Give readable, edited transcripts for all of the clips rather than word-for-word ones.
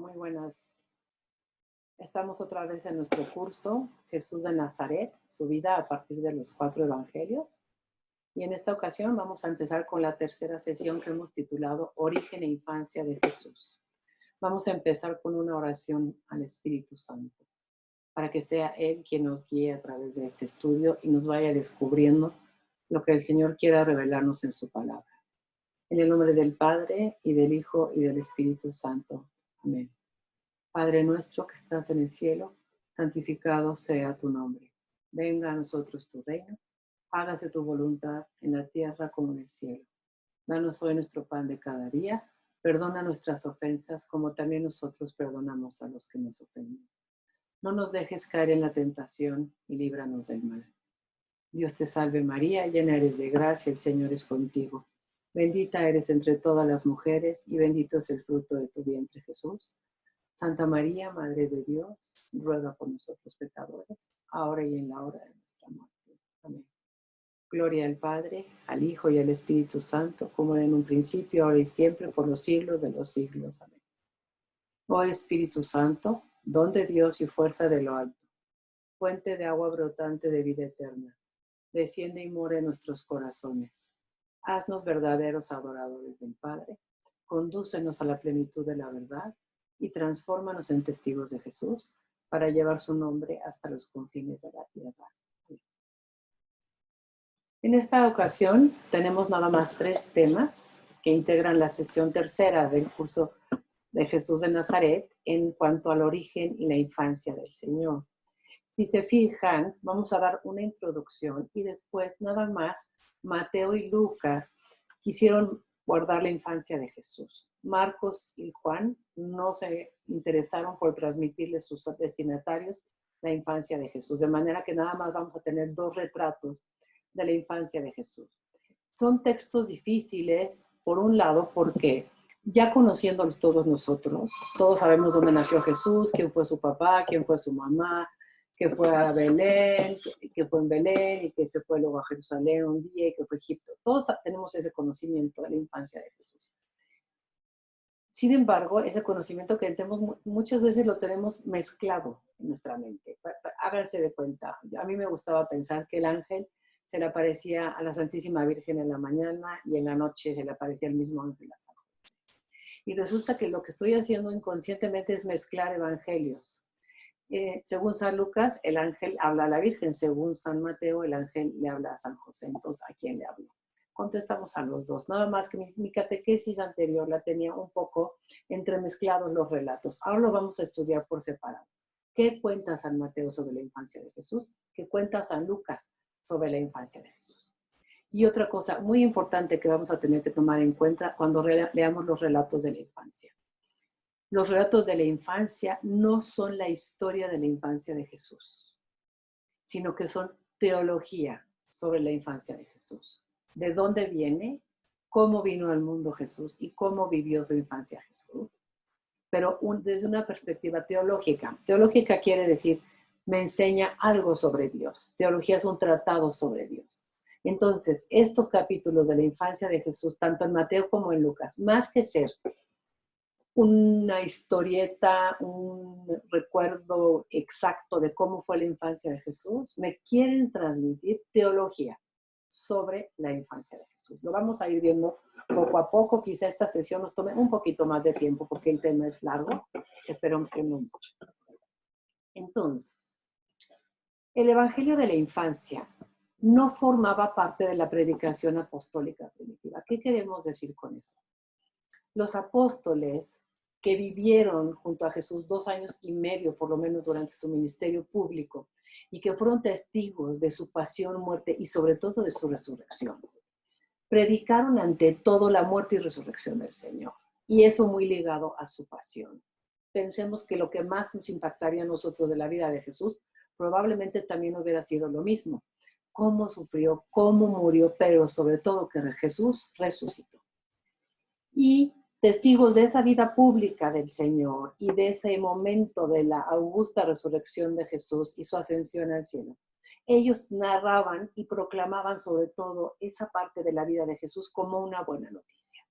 Muy buenas. Estamos otra vez en nuestro curso Jesús de Nazaret, su vida a partir de los 4 evangelios. Y en esta ocasión vamos a empezar con la tercera sesión que hemos titulado Origen e Infancia de Jesús. Vamos a empezar con una oración al Espíritu Santo, para que sea Él quien nos guíe a través de este estudio y nos vaya descubriendo lo que el Señor quiera revelarnos en su palabra. En el nombre del Padre, y del Hijo, y del Espíritu Santo. Amén. Padre nuestro que estás en el cielo, santificado sea tu nombre. Venga a nosotros tu reino, hágase tu voluntad en la tierra como en el cielo. Danos hoy nuestro pan de cada día, perdona nuestras ofensas como también nosotros perdonamos a los que nos ofenden. No nos dejes caer en la tentación y líbranos del mal. Dios te salve María, llena eres de gracia, el Señor es contigo. Bendita eres entre todas las mujeres y bendito es el fruto de tu vientre Jesús. Santa María, Madre de Dios, ruega por nosotros pecadores, ahora y en la hora de nuestra muerte. Amén. Gloria al Padre, al Hijo y al Espíritu Santo, como en un principio, ahora y siempre, por los siglos de los siglos. Amén. Oh Espíritu Santo, don de Dios y fuerza de lo alto, fuente de agua brotante de vida eterna, desciende y mora en nuestros corazones. Haznos verdaderos adoradores del Padre, condúcenos a la plenitud de la verdad y transfórmanos en testigos de Jesús para llevar su nombre hasta los confines de la tierra. En esta ocasión tenemos nada más 3 temas que integran la sesión tercera del curso de Jesús de Nazaret en cuanto al origen y la infancia del Señor. Si se fijan, vamos a dar una introducción y después nada más Mateo y Lucas quisieron guardar la infancia de Jesús. Marcos y Juan no se interesaron por transmitirle a sus destinatarios la infancia de Jesús, de manera que nada más vamos a tener 2 retratos de la infancia de Jesús. Son textos difíciles, por un lado, porque ya conociéndolos todos nosotros, todos sabemos dónde nació Jesús, quién fue su papá, quién fue su mamá, que fue a Belén, que fue en Belén y que se fue luego a Jerusalén un día y que fue a Egipto. Todos tenemos ese conocimiento de la infancia de Jesús. Sin embargo, ese conocimiento que tenemos muchas veces lo tenemos mezclado en nuestra mente. Háganse de cuenta. A mí me gustaba pensar que el ángel se le aparecía a la Santísima Virgen en la mañana y en la noche se le aparecía el mismo ángel a San José. Y resulta que lo que estoy haciendo inconscientemente es mezclar evangelios. Según San Lucas, el ángel habla a la Virgen. Según San Mateo, el ángel le habla a San José. Entonces, ¿a quién le hablo? Contestamos a los dos. Nada más que mi catequesis anterior la tenía un poco entremezclados los relatos. Ahora lo vamos a estudiar por separado. ¿Qué cuenta San Mateo sobre la infancia de Jesús? ¿Qué cuenta San Lucas sobre la infancia de Jesús? Y otra cosa muy importante que vamos a tener que tomar en cuenta cuando leamos los relatos de la infancia. Los relatos de la infancia no son la historia de la infancia de Jesús, sino que son teología sobre la infancia de Jesús. ¿De dónde viene? ¿Cómo vino al mundo Jesús? ¿Y cómo vivió su infancia Jesús? Pero desde una perspectiva teológica. Teológica quiere decir, me enseña algo sobre Dios. Teología es un tratado sobre Dios. Entonces, estos capítulos de la infancia de Jesús, tanto en Mateo como en Lucas, más que ser una historieta, un recuerdo exacto de cómo fue la infancia de Jesús, me quieren transmitir teología sobre la infancia de Jesús. Lo vamos a ir viendo poco a poco. Quizá esta sesión nos tome un poquito más de tiempo porque el tema es largo. Espero que no mucho. Entonces, el Evangelio de la infancia no formaba parte de la predicación apostólica primitiva. ¿Qué queremos decir con eso? Los apóstoles que vivieron junto a Jesús 2 años y medio, por lo menos durante su ministerio público, y que fueron testigos de su pasión, muerte y sobre todo de su resurrección, predicaron ante todo la muerte y resurrección del Señor. Y eso muy ligado a su pasión. Pensemos que lo que más nos impactaría a nosotros de la vida de Jesús probablemente también hubiera sido lo mismo. Cómo sufrió, cómo murió, pero sobre todo que Jesús resucitó. Y testigos de esa vida pública del Señor y de ese momento de la augusta resurrección de Jesús y su ascensión al cielo. Ellos narraban y proclamaban sobre todo esa parte de la vida de Jesús como una buena noticia.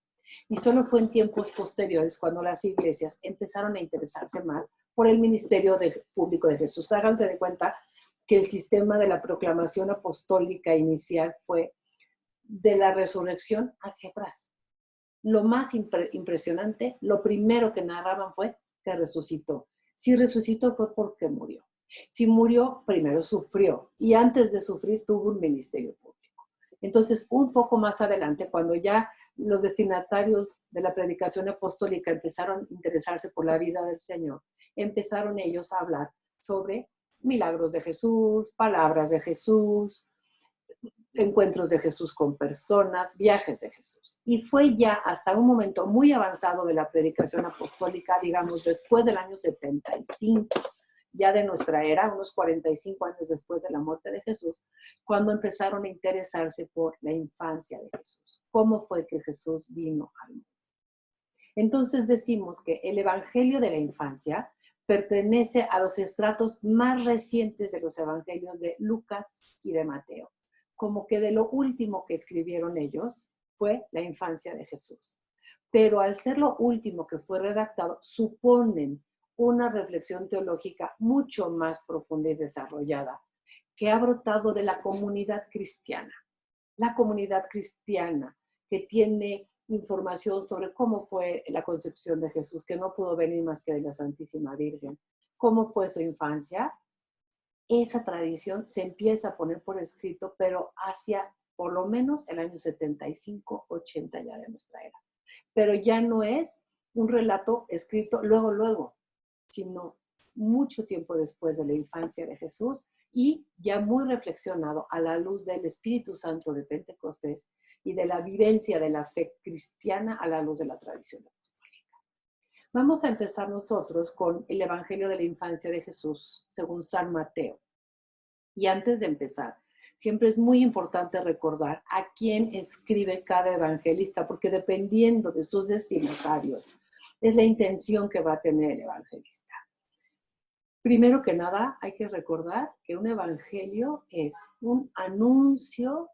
Y solo fue en tiempos posteriores cuando las iglesias empezaron a interesarse más por el ministerio público de Jesús. Háganse de cuenta que el sistema de la proclamación apostólica inicial fue de la resurrección hacia atrás. Lo más impresionante, lo primero que narraban fue que resucitó. Si resucitó fue porque murió. Si murió, primero sufrió y antes de sufrir tuvo un ministerio público. Entonces, un poco más adelante, cuando ya los destinatarios de la predicación apostólica empezaron a interesarse por la vida del Señor, empezaron ellos a hablar sobre milagros de Jesús, palabras de Jesús, encuentros de Jesús con personas, viajes de Jesús. Y fue ya hasta un momento muy avanzado de la predicación apostólica, digamos, después del año 75, ya de nuestra era, unos 45 años después de la muerte de Jesús, cuando empezaron a interesarse por la infancia de Jesús. ¿Cómo fue que Jesús vino al mundo? Entonces decimos que el Evangelio de la infancia pertenece a los estratos más recientes de los evangelios de Lucas y de Mateo. Como que de lo último que escribieron ellos fue la infancia de Jesús. Pero al ser lo último que fue redactado, suponen una reflexión teológica mucho más profunda y desarrollada, que ha brotado de la comunidad cristiana. La comunidad cristiana que tiene información sobre cómo fue la concepción de Jesús, que no pudo venir más que de la Santísima Virgen, cómo fue su infancia. Esa tradición se empieza a poner por escrito, pero hacia por lo menos el año 75, 80 ya de nuestra era. Pero ya no es un relato escrito luego, sino mucho tiempo después de la infancia de Jesús y ya muy reflexionado a la luz del Espíritu Santo de Pentecostés y de la vivencia de la fe cristiana a la luz de la tradición apostólica. Vamos a empezar nosotros con el Evangelio de la infancia de Jesús según San Mateo. Y antes de empezar, siempre es muy importante recordar a quién escribe cada evangelista, porque dependiendo de sus destinatarios, es la intención que va a tener el evangelista. Primero que nada, hay que recordar que un evangelio es un anuncio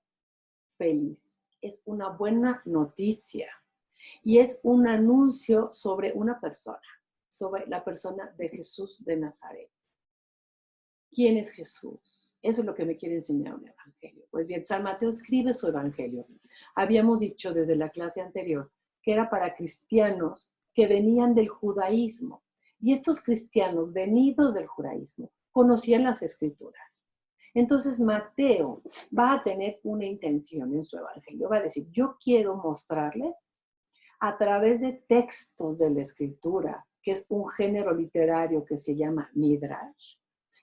feliz, es una buena noticia y es un anuncio sobre una persona, sobre la persona de Jesús de Nazaret. ¿Quién es Jesús? Eso es lo que me quiere enseñar un evangelio. Pues bien, San Mateo escribe su evangelio. Habíamos dicho desde la clase anterior que era para cristianos que venían del judaísmo. Y estos cristianos venidos del judaísmo conocían las escrituras. Entonces Mateo va a tener una intención en su evangelio. Va a decir, yo quiero mostrarles a través de textos de la escritura, que es un género literario que se llama Midrash.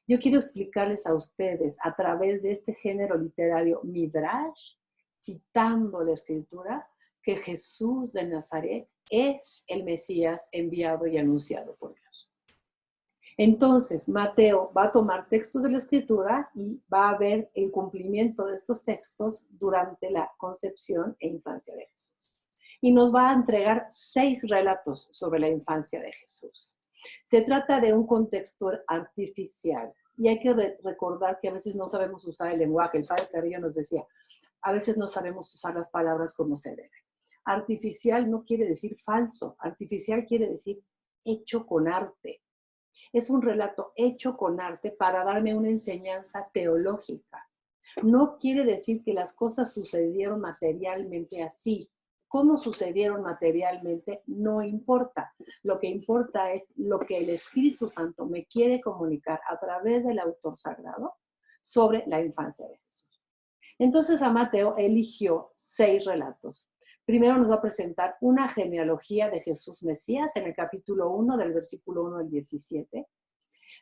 Yo quiero explicarles a ustedes a través de este género literario Midrash, citando la escritura, que Jesús de Nazaret es el Mesías enviado y anunciado por Dios. Entonces, Mateo va a tomar textos de la escritura y va a ver el cumplimiento de estos textos durante la concepción e infancia de Jesús. Y nos va a entregar 6 relatos sobre la infancia de Jesús. Se trata de un contexto artificial y hay que recordar que a veces no sabemos usar el lenguaje. El padre Carrillo nos decía, a veces no sabemos usar las palabras como se debe. Artificial no quiere decir falso, artificial quiere decir hecho con arte. Es un relato hecho con arte para darme una enseñanza teológica. No quiere decir que las cosas sucedieron materialmente así. Cómo sucedieron materialmente no importa. Lo que importa es lo que el Espíritu Santo me quiere comunicar a través del autor sagrado sobre la infancia de Jesús. Entonces a Mateo eligió 6 relatos. Primero nos va a presentar una genealogía de Jesús Mesías en el capítulo 1 del versículo 1 al 17.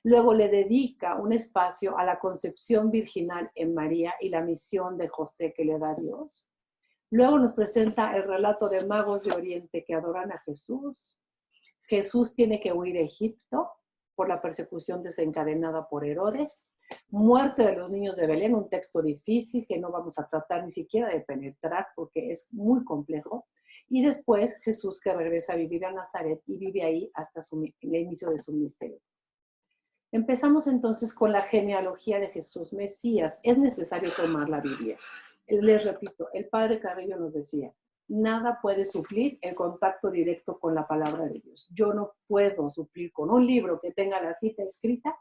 Luego le dedica un espacio a la concepción virginal en María y la misión de José que le da Dios. Luego nos presenta el relato de magos de Oriente que adoran a Jesús. Jesús tiene que huir a Egipto por la persecución desencadenada por Herodes. Muerte de los niños de Belén, un texto difícil que no vamos a tratar ni siquiera de penetrar porque es muy complejo. Y después Jesús que regresa a vivir a Nazaret y vive ahí hasta el inicio de su ministerio. Empezamos entonces con la genealogía de Jesús Mesías. Es necesario tomar la Biblia. Les repito, el padre Carrillo nos decía, nada puede suplir el contacto directo con la palabra de Dios. Yo no puedo suplir con un libro que tenga la cita escrita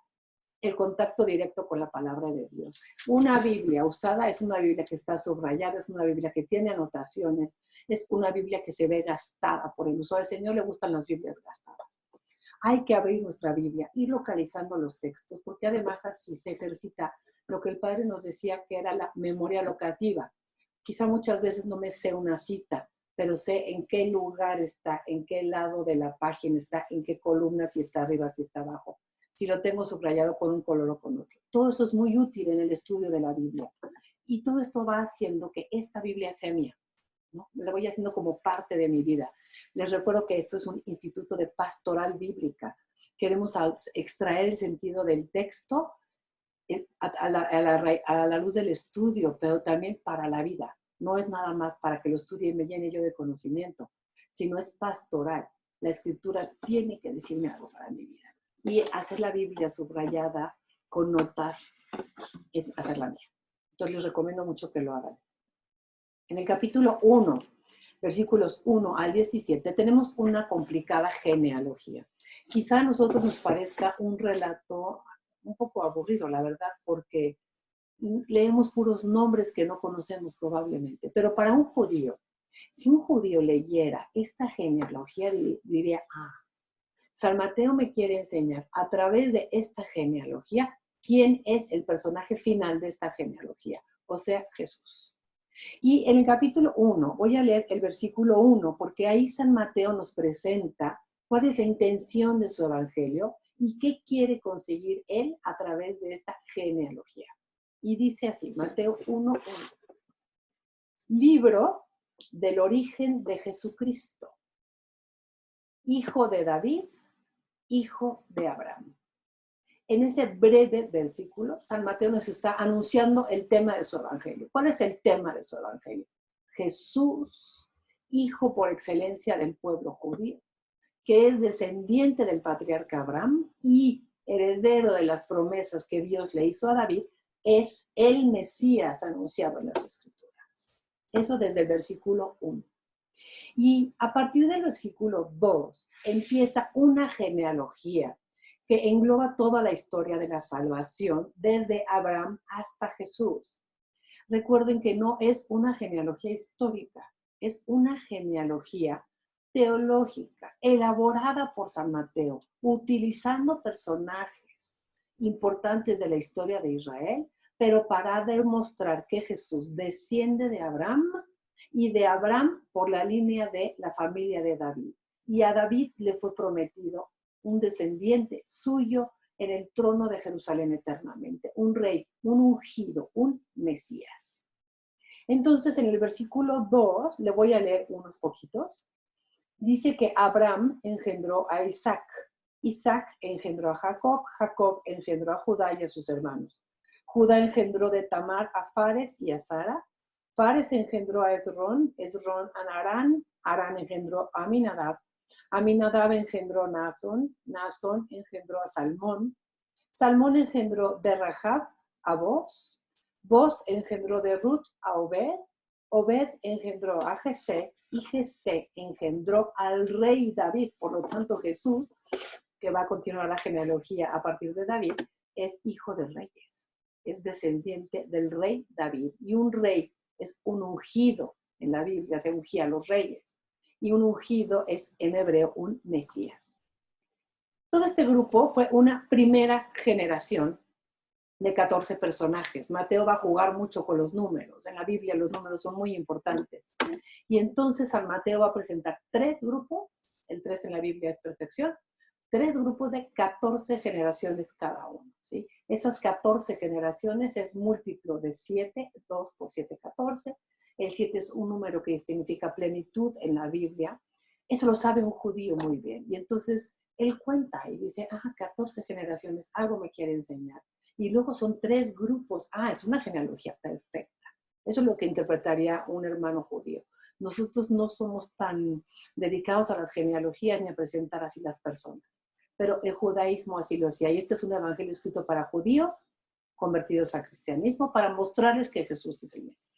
el contacto directo con la palabra de Dios. Una Biblia usada es una Biblia que está subrayada, es una Biblia que tiene anotaciones, es una Biblia que se ve gastada por el uso. Al Señor le gustan las Biblias gastadas. Hay que abrir nuestra Biblia, ir localizando los textos, porque además así se ejercita lo que el Padre nos decía que era la memoria locativa. Quizá muchas veces no me sé una cita, pero sé en qué lugar está, en qué lado de la página está, en qué columna, si está arriba, si está abajo, si lo tengo subrayado con un color o con otro. Todo eso es muy útil en el estudio de la Biblia. Y todo esto va haciendo que esta Biblia sea mía, ¿no? La voy haciendo como parte de mi vida. Les recuerdo que esto es un instituto de pastoral bíblica. Queremos extraer el sentido del texto a la luz del estudio, pero también para la vida. No es nada más para que lo estudie y me llene yo de conocimiento, sino es pastoral. La escritura tiene que decirme algo para mi vida. Y hacer la Biblia subrayada con notas es hacerla mía. Entonces les recomiendo mucho que lo hagan. En el capítulo 1, versículos 1 al 17, tenemos una complicada genealogía. Quizá a nosotros nos parezca un relato un poco aburrido, la verdad, porque leemos puros nombres que no conocemos probablemente. Pero para un judío, si un judío leyera esta genealogía, diría, San Mateo me quiere enseñar a través de esta genealogía quién es el personaje final de esta genealogía, o sea, Jesús. Y en el capítulo 1, voy a leer el versículo 1, porque ahí San Mateo nos presenta cuál es la intención de su evangelio y qué quiere conseguir él a través de esta genealogía. Y dice así, Mateo 1:1. Libro del origen de Jesucristo, hijo de David, hijo de Abraham. En ese breve versículo, San Mateo nos está anunciando el tema de su evangelio. ¿Cuál es el tema de su evangelio? Jesús, hijo por excelencia del pueblo judío, que es descendiente del patriarca Abraham y heredero de las promesas que Dios le hizo a David, es el Mesías anunciado en las Escrituras. Eso desde el versículo 1. Y a partir del versículo 2 empieza una genealogía que engloba toda la historia de la salvación desde Abraham hasta Jesús. Recuerden que no es una genealogía histórica, es una genealogía teológica elaborada por San Mateo, utilizando personajes importantes de la historia de Israel, pero para demostrar que Jesús desciende de Abraham y de Abraham por la línea de la familia de David. Y a David le fue prometido un descendiente suyo en el trono de Jerusalén eternamente, un rey, un ungido, un Mesías. Entonces, en el versículo 2, le voy a leer unos poquitos, dice que Abraham engendró a Isaac, Isaac engendró a Jacob, Jacob engendró a Judá y a sus hermanos. Judá engendró de Tamar a Fares y a Sara, Fares engendró a Esrón, Esrón a Arán, Arán engendró a Aminadab, Aminadab engendró a Naasón, Naasón engendró a Salmón, Salmón engendró de Rahab a Boz, Boz engendró de Ruth a Obed, Obed engendró a Jesé y Jesé engendró al rey David. Por lo tanto, Jesús, que va a continuar la genealogía a partir de David, es hijo de reyes, es descendiente del rey David. Y un rey es un ungido. En la Biblia se ungía a los reyes. Y un ungido es en hebreo un Mesías. Todo este grupo fue una primera generación de 14 personajes. Mateo va a jugar mucho con los números. En la Biblia los números son muy importantes. Y entonces San Mateo va a presentar 3 grupos, el 3 en la Biblia es perfección, 3 grupos de 14 generaciones cada uno, ¿sí? Esas 14 generaciones es múltiplo de 7, 2 por 7, 14. El 7 es un número que significa plenitud en la Biblia. Eso lo sabe un judío muy bien. Y entonces él cuenta y dice, 14 generaciones, algo me quiere enseñar. Y luego son 3 grupos. Es una genealogía perfecta. Eso es lo que interpretaría un hermano judío. Nosotros no somos tan dedicados a las genealogías ni a presentar así las personas. Pero el judaísmo así lo hacía. Y este es un evangelio escrito para judíos convertidos al cristianismo para mostrarles que Jesús es el Mesías.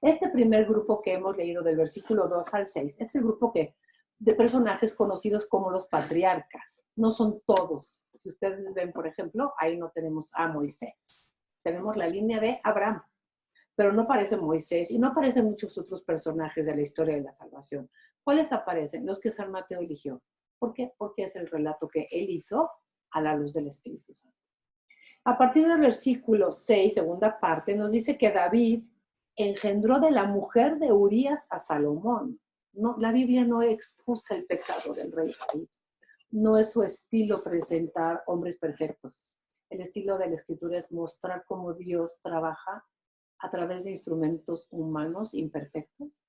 Este primer grupo que hemos leído del versículo 2 al 6 es el grupo de personajes conocidos como los patriarcas. No son todos. Si ustedes ven, por ejemplo, ahí no tenemos a Moisés. Tenemos la línea de Abraham, pero no aparece Moisés y no aparecen muchos otros personajes de la historia de la salvación. ¿Cuáles aparecen? Los que San Mateo eligió. ¿Por qué? Porque es el relato que él hizo a la luz del Espíritu Santo. A partir del versículo 6, segunda parte, nos dice que David engendró de la mujer de Urías a Salomón. No, la Biblia no excusa el pecado del rey David. No es su estilo presentar hombres perfectos. El estilo de la Escritura es mostrar cómo Dios trabaja a través de instrumentos humanos imperfectos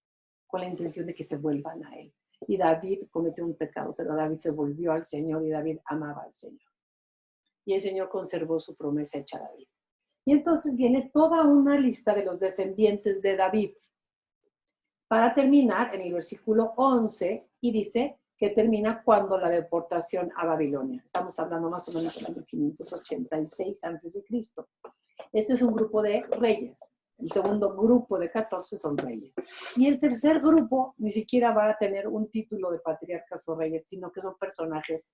con la intención de que se vuelvan a Él. Y David cometió un pecado, pero David se volvió al Señor y David amaba al Señor. Y el Señor conservó su promesa hecha a David. Y entonces viene toda una lista de los descendientes de David, para terminar en el versículo 11, y dice que termina cuando la deportación a Babilonia. Estamos hablando más o menos del año 586 a.C. Este es un grupo de reyes. El segundo grupo de 14 son reyes. Y el tercer grupo ni siquiera va a tener un título de patriarcas o reyes, sino que son personajes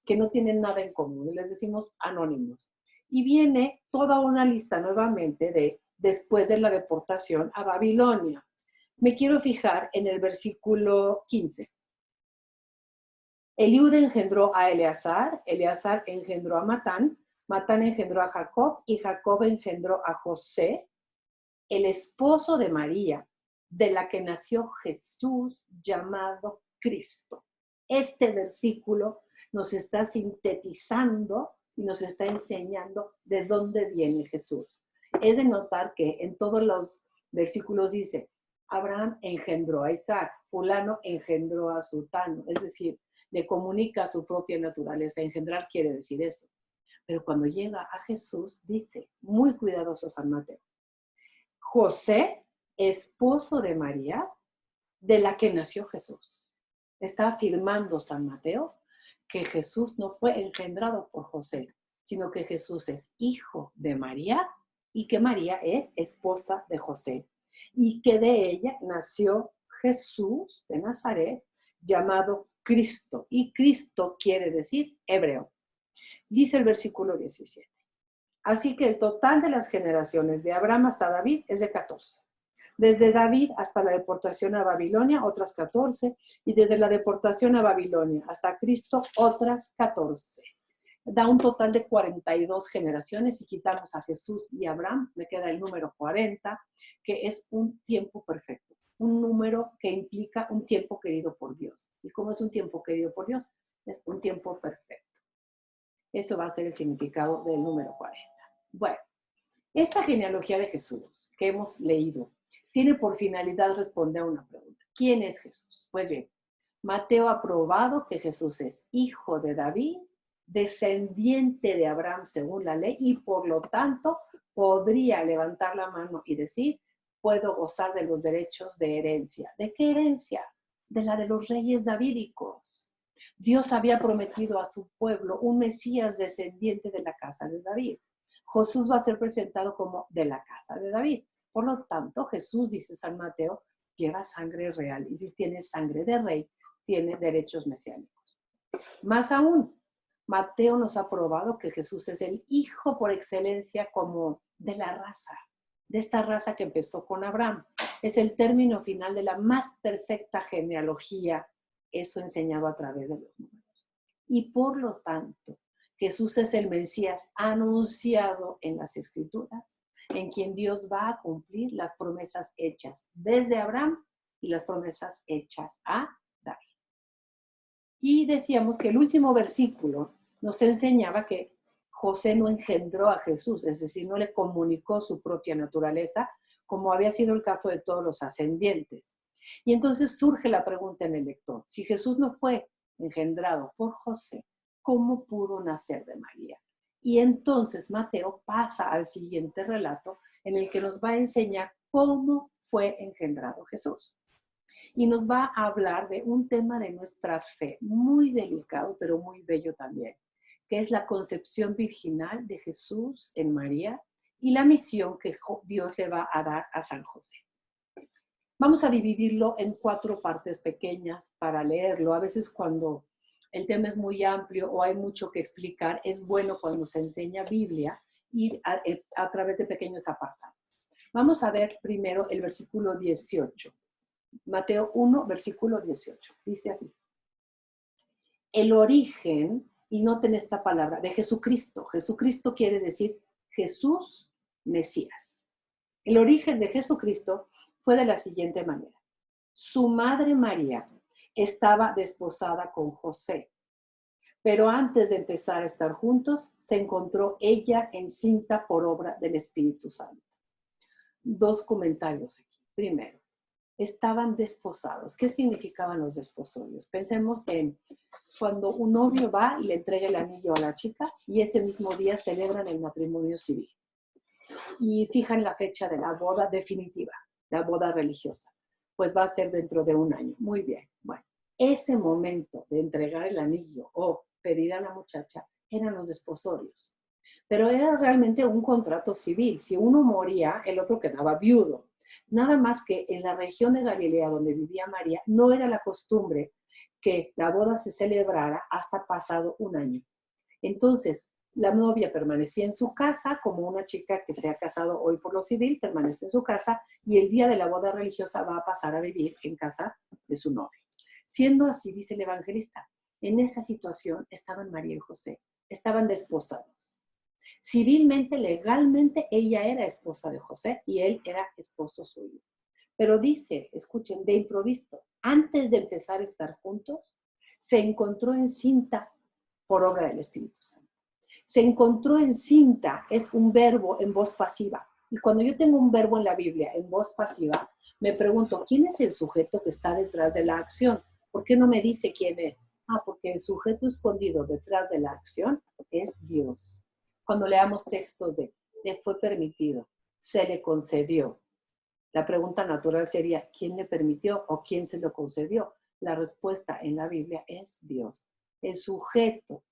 que no tienen nada en común. Les decimos anónimos. Y viene toda una lista nuevamente de después de la deportación a Babilonia. Me quiero fijar en el versículo 15. Eliud engendró a Eleazar, Eleazar engendró a Matán, Matán engendró a Jacob y Jacob engendró a José, el esposo de María, de la que nació Jesús llamado Cristo. Este versículo nos está sintetizando y nos está enseñando de dónde viene Jesús. Es de notar que en todos los versículos dice, Abraham engendró a Isaac, fulano engendró a Sutano, es decir, le comunica su propia naturaleza. Engendrar quiere decir eso. Pero cuando llega a Jesús, dice, muy cuidadoso San Mateo, José, esposo de María, de la que nació Jesús. Está afirmando San Mateo que Jesús no fue engendrado por José, sino que Jesús es hijo de María y que María es esposa de José y que de ella nació Jesús de Nazaret, llamado Cristo. Y Cristo quiere decir hebreo. Dice el versículo 17. Así que el total de las generaciones de Abraham hasta David es de 14. Desde David hasta la deportación a Babilonia, otras 14. Y desde la deportación a Babilonia hasta Cristo, otras 14. Da un total de 42 generaciones. Si quitamos a Jesús y Abraham, me queda el número 40, que es un tiempo perfecto. Un número que implica un tiempo querido por Dios. ¿Y cómo es un tiempo querido por Dios? Es un tiempo perfecto. Eso va a ser el significado del número 40. Bueno, esta genealogía de Jesús que hemos leído tiene por finalidad responder a una pregunta. ¿Quién es Jesús? Pues bien, Mateo ha probado que Jesús es hijo de David, descendiente de Abraham según la ley, y por lo tanto podría levantar la mano y decir, puedo gozar de los derechos de herencia. ¿De qué herencia? De la de los reyes davídicos. Dios había prometido a su pueblo un Mesías descendiente de la casa de David. Jesús va a ser presentado como de la casa de David. Por lo tanto, Jesús, dice San Mateo, lleva sangre real. Y si tiene sangre de rey, tiene derechos mesiánicos. Más aún, Mateo nos ha probado que Jesús es el hijo por excelencia como de la raza, de esta raza que empezó con Abraham. Es el término final de la más perfecta genealogía, eso enseñado a través de los números. Y por lo tanto, Jesús es el Mesías anunciado en las Escrituras, en quien Dios va a cumplir las promesas hechas desde Abraham y las promesas hechas a David. Y decíamos que el último versículo nos enseñaba que José no engendró a Jesús, es decir, no le comunicó su propia naturaleza, como había sido el caso de todos los ascendientes. Y entonces surge la pregunta en el lector, si Jesús no fue engendrado por José, ¿cómo pudo nacer de María? Y entonces Mateo pasa al siguiente relato en el que nos va a enseñar cómo fue engendrado Jesús. Y nos va a hablar de un tema de nuestra fe, muy delicado, pero muy bello también, que es la concepción virginal de Jesús en María y la misión que Dios le va a dar a San José. Vamos a dividirlo en 4 partes pequeñas para leerlo. A veces cuando el tema es muy amplio o hay mucho que explicar, es bueno cuando se enseña Biblia ir a través de pequeños apartados. Vamos a ver primero el versículo 18. Mateo 1, versículo 18. Dice así. El origen, y noten esta palabra, de Jesucristo. Jesucristo quiere decir Jesús Mesías. El origen de Jesucristo fue de la siguiente manera. Su madre María estaba desposada con José, pero antes de empezar a estar juntos, se encontró ella encinta por obra del Espíritu Santo. 2 comentarios aquí. Primero, estaban desposados. ¿Qué significaban los desposorios? Pensemos en cuando un novio va y le entrega el anillo a la chica y ese mismo día celebran el matrimonio civil y fijan la fecha de la boda definitiva, la boda religiosa. Pues va a ser dentro de un año. Muy bien. Bueno, ese momento de entregar el anillo o pedir a la muchacha eran los desposorios. Pero era realmente un contrato civil. Si uno moría, el otro quedaba viudo. Nada más que en la región de Galilea donde vivía María, no era la costumbre que la boda se celebrara hasta pasado un año. Entonces, la novia permanecía en su casa, como una chica que se ha casado hoy por lo civil, permanece en su casa y el día de la boda religiosa va a pasar a vivir en casa de su novio. Siendo así, dice el evangelista, en esa situación estaban María y José, estaban desposados. Civilmente, legalmente, ella era esposa de José y él era esposo suyo. Pero dice, escuchen, de improviso, antes de empezar a estar juntos, se encontró encinta por obra del Espíritu Santo. Se encontró encinta es un verbo en voz pasiva. Y cuando yo tengo un verbo en la Biblia en voz pasiva, me pregunto, ¿quién es el sujeto que está detrás de la acción? ¿Por qué no me dice quién es? Porque el sujeto escondido detrás de la acción es Dios. Cuando leamos textos de le fue permitido, se le concedió. La pregunta natural sería, ¿quién le permitió o quién se lo concedió? La respuesta en la Biblia es Dios. El sujeto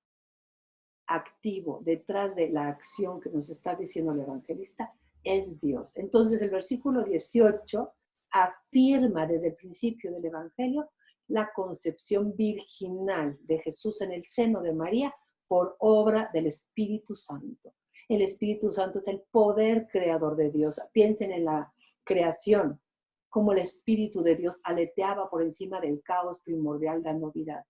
activo detrás de la acción que nos está diciendo el evangelista es Dios. Entonces el versículo 18 afirma desde el principio del evangelio la concepción virginal de Jesús en el seno de María por obra del Espíritu Santo. El Espíritu Santo es el poder creador de Dios. Piensen en la creación, como el Espíritu de Dios aleteaba por encima del caos primordial dando vida.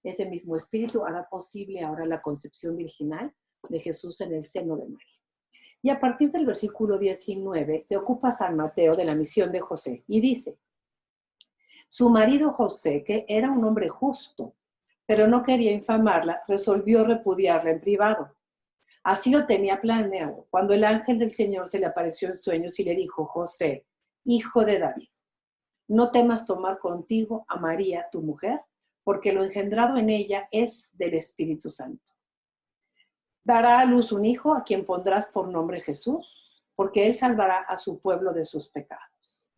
Ese mismo Espíritu hará posible ahora la concepción virginal de Jesús en el seno de María. Y a partir del versículo 19 se ocupa San Mateo de la misión de José y dice, su marido José, que era un hombre justo, pero no quería infamarla, resolvió repudiarla en privado. Así lo tenía planeado, cuando el ángel del Señor se le apareció en sueños y le dijo, José, hijo de David, no temas tomar contigo a María, tu mujer, porque lo engendrado en ella es del Espíritu Santo. Dará a luz un hijo a quien pondrás por nombre Jesús, porque él salvará a su pueblo de sus pecados.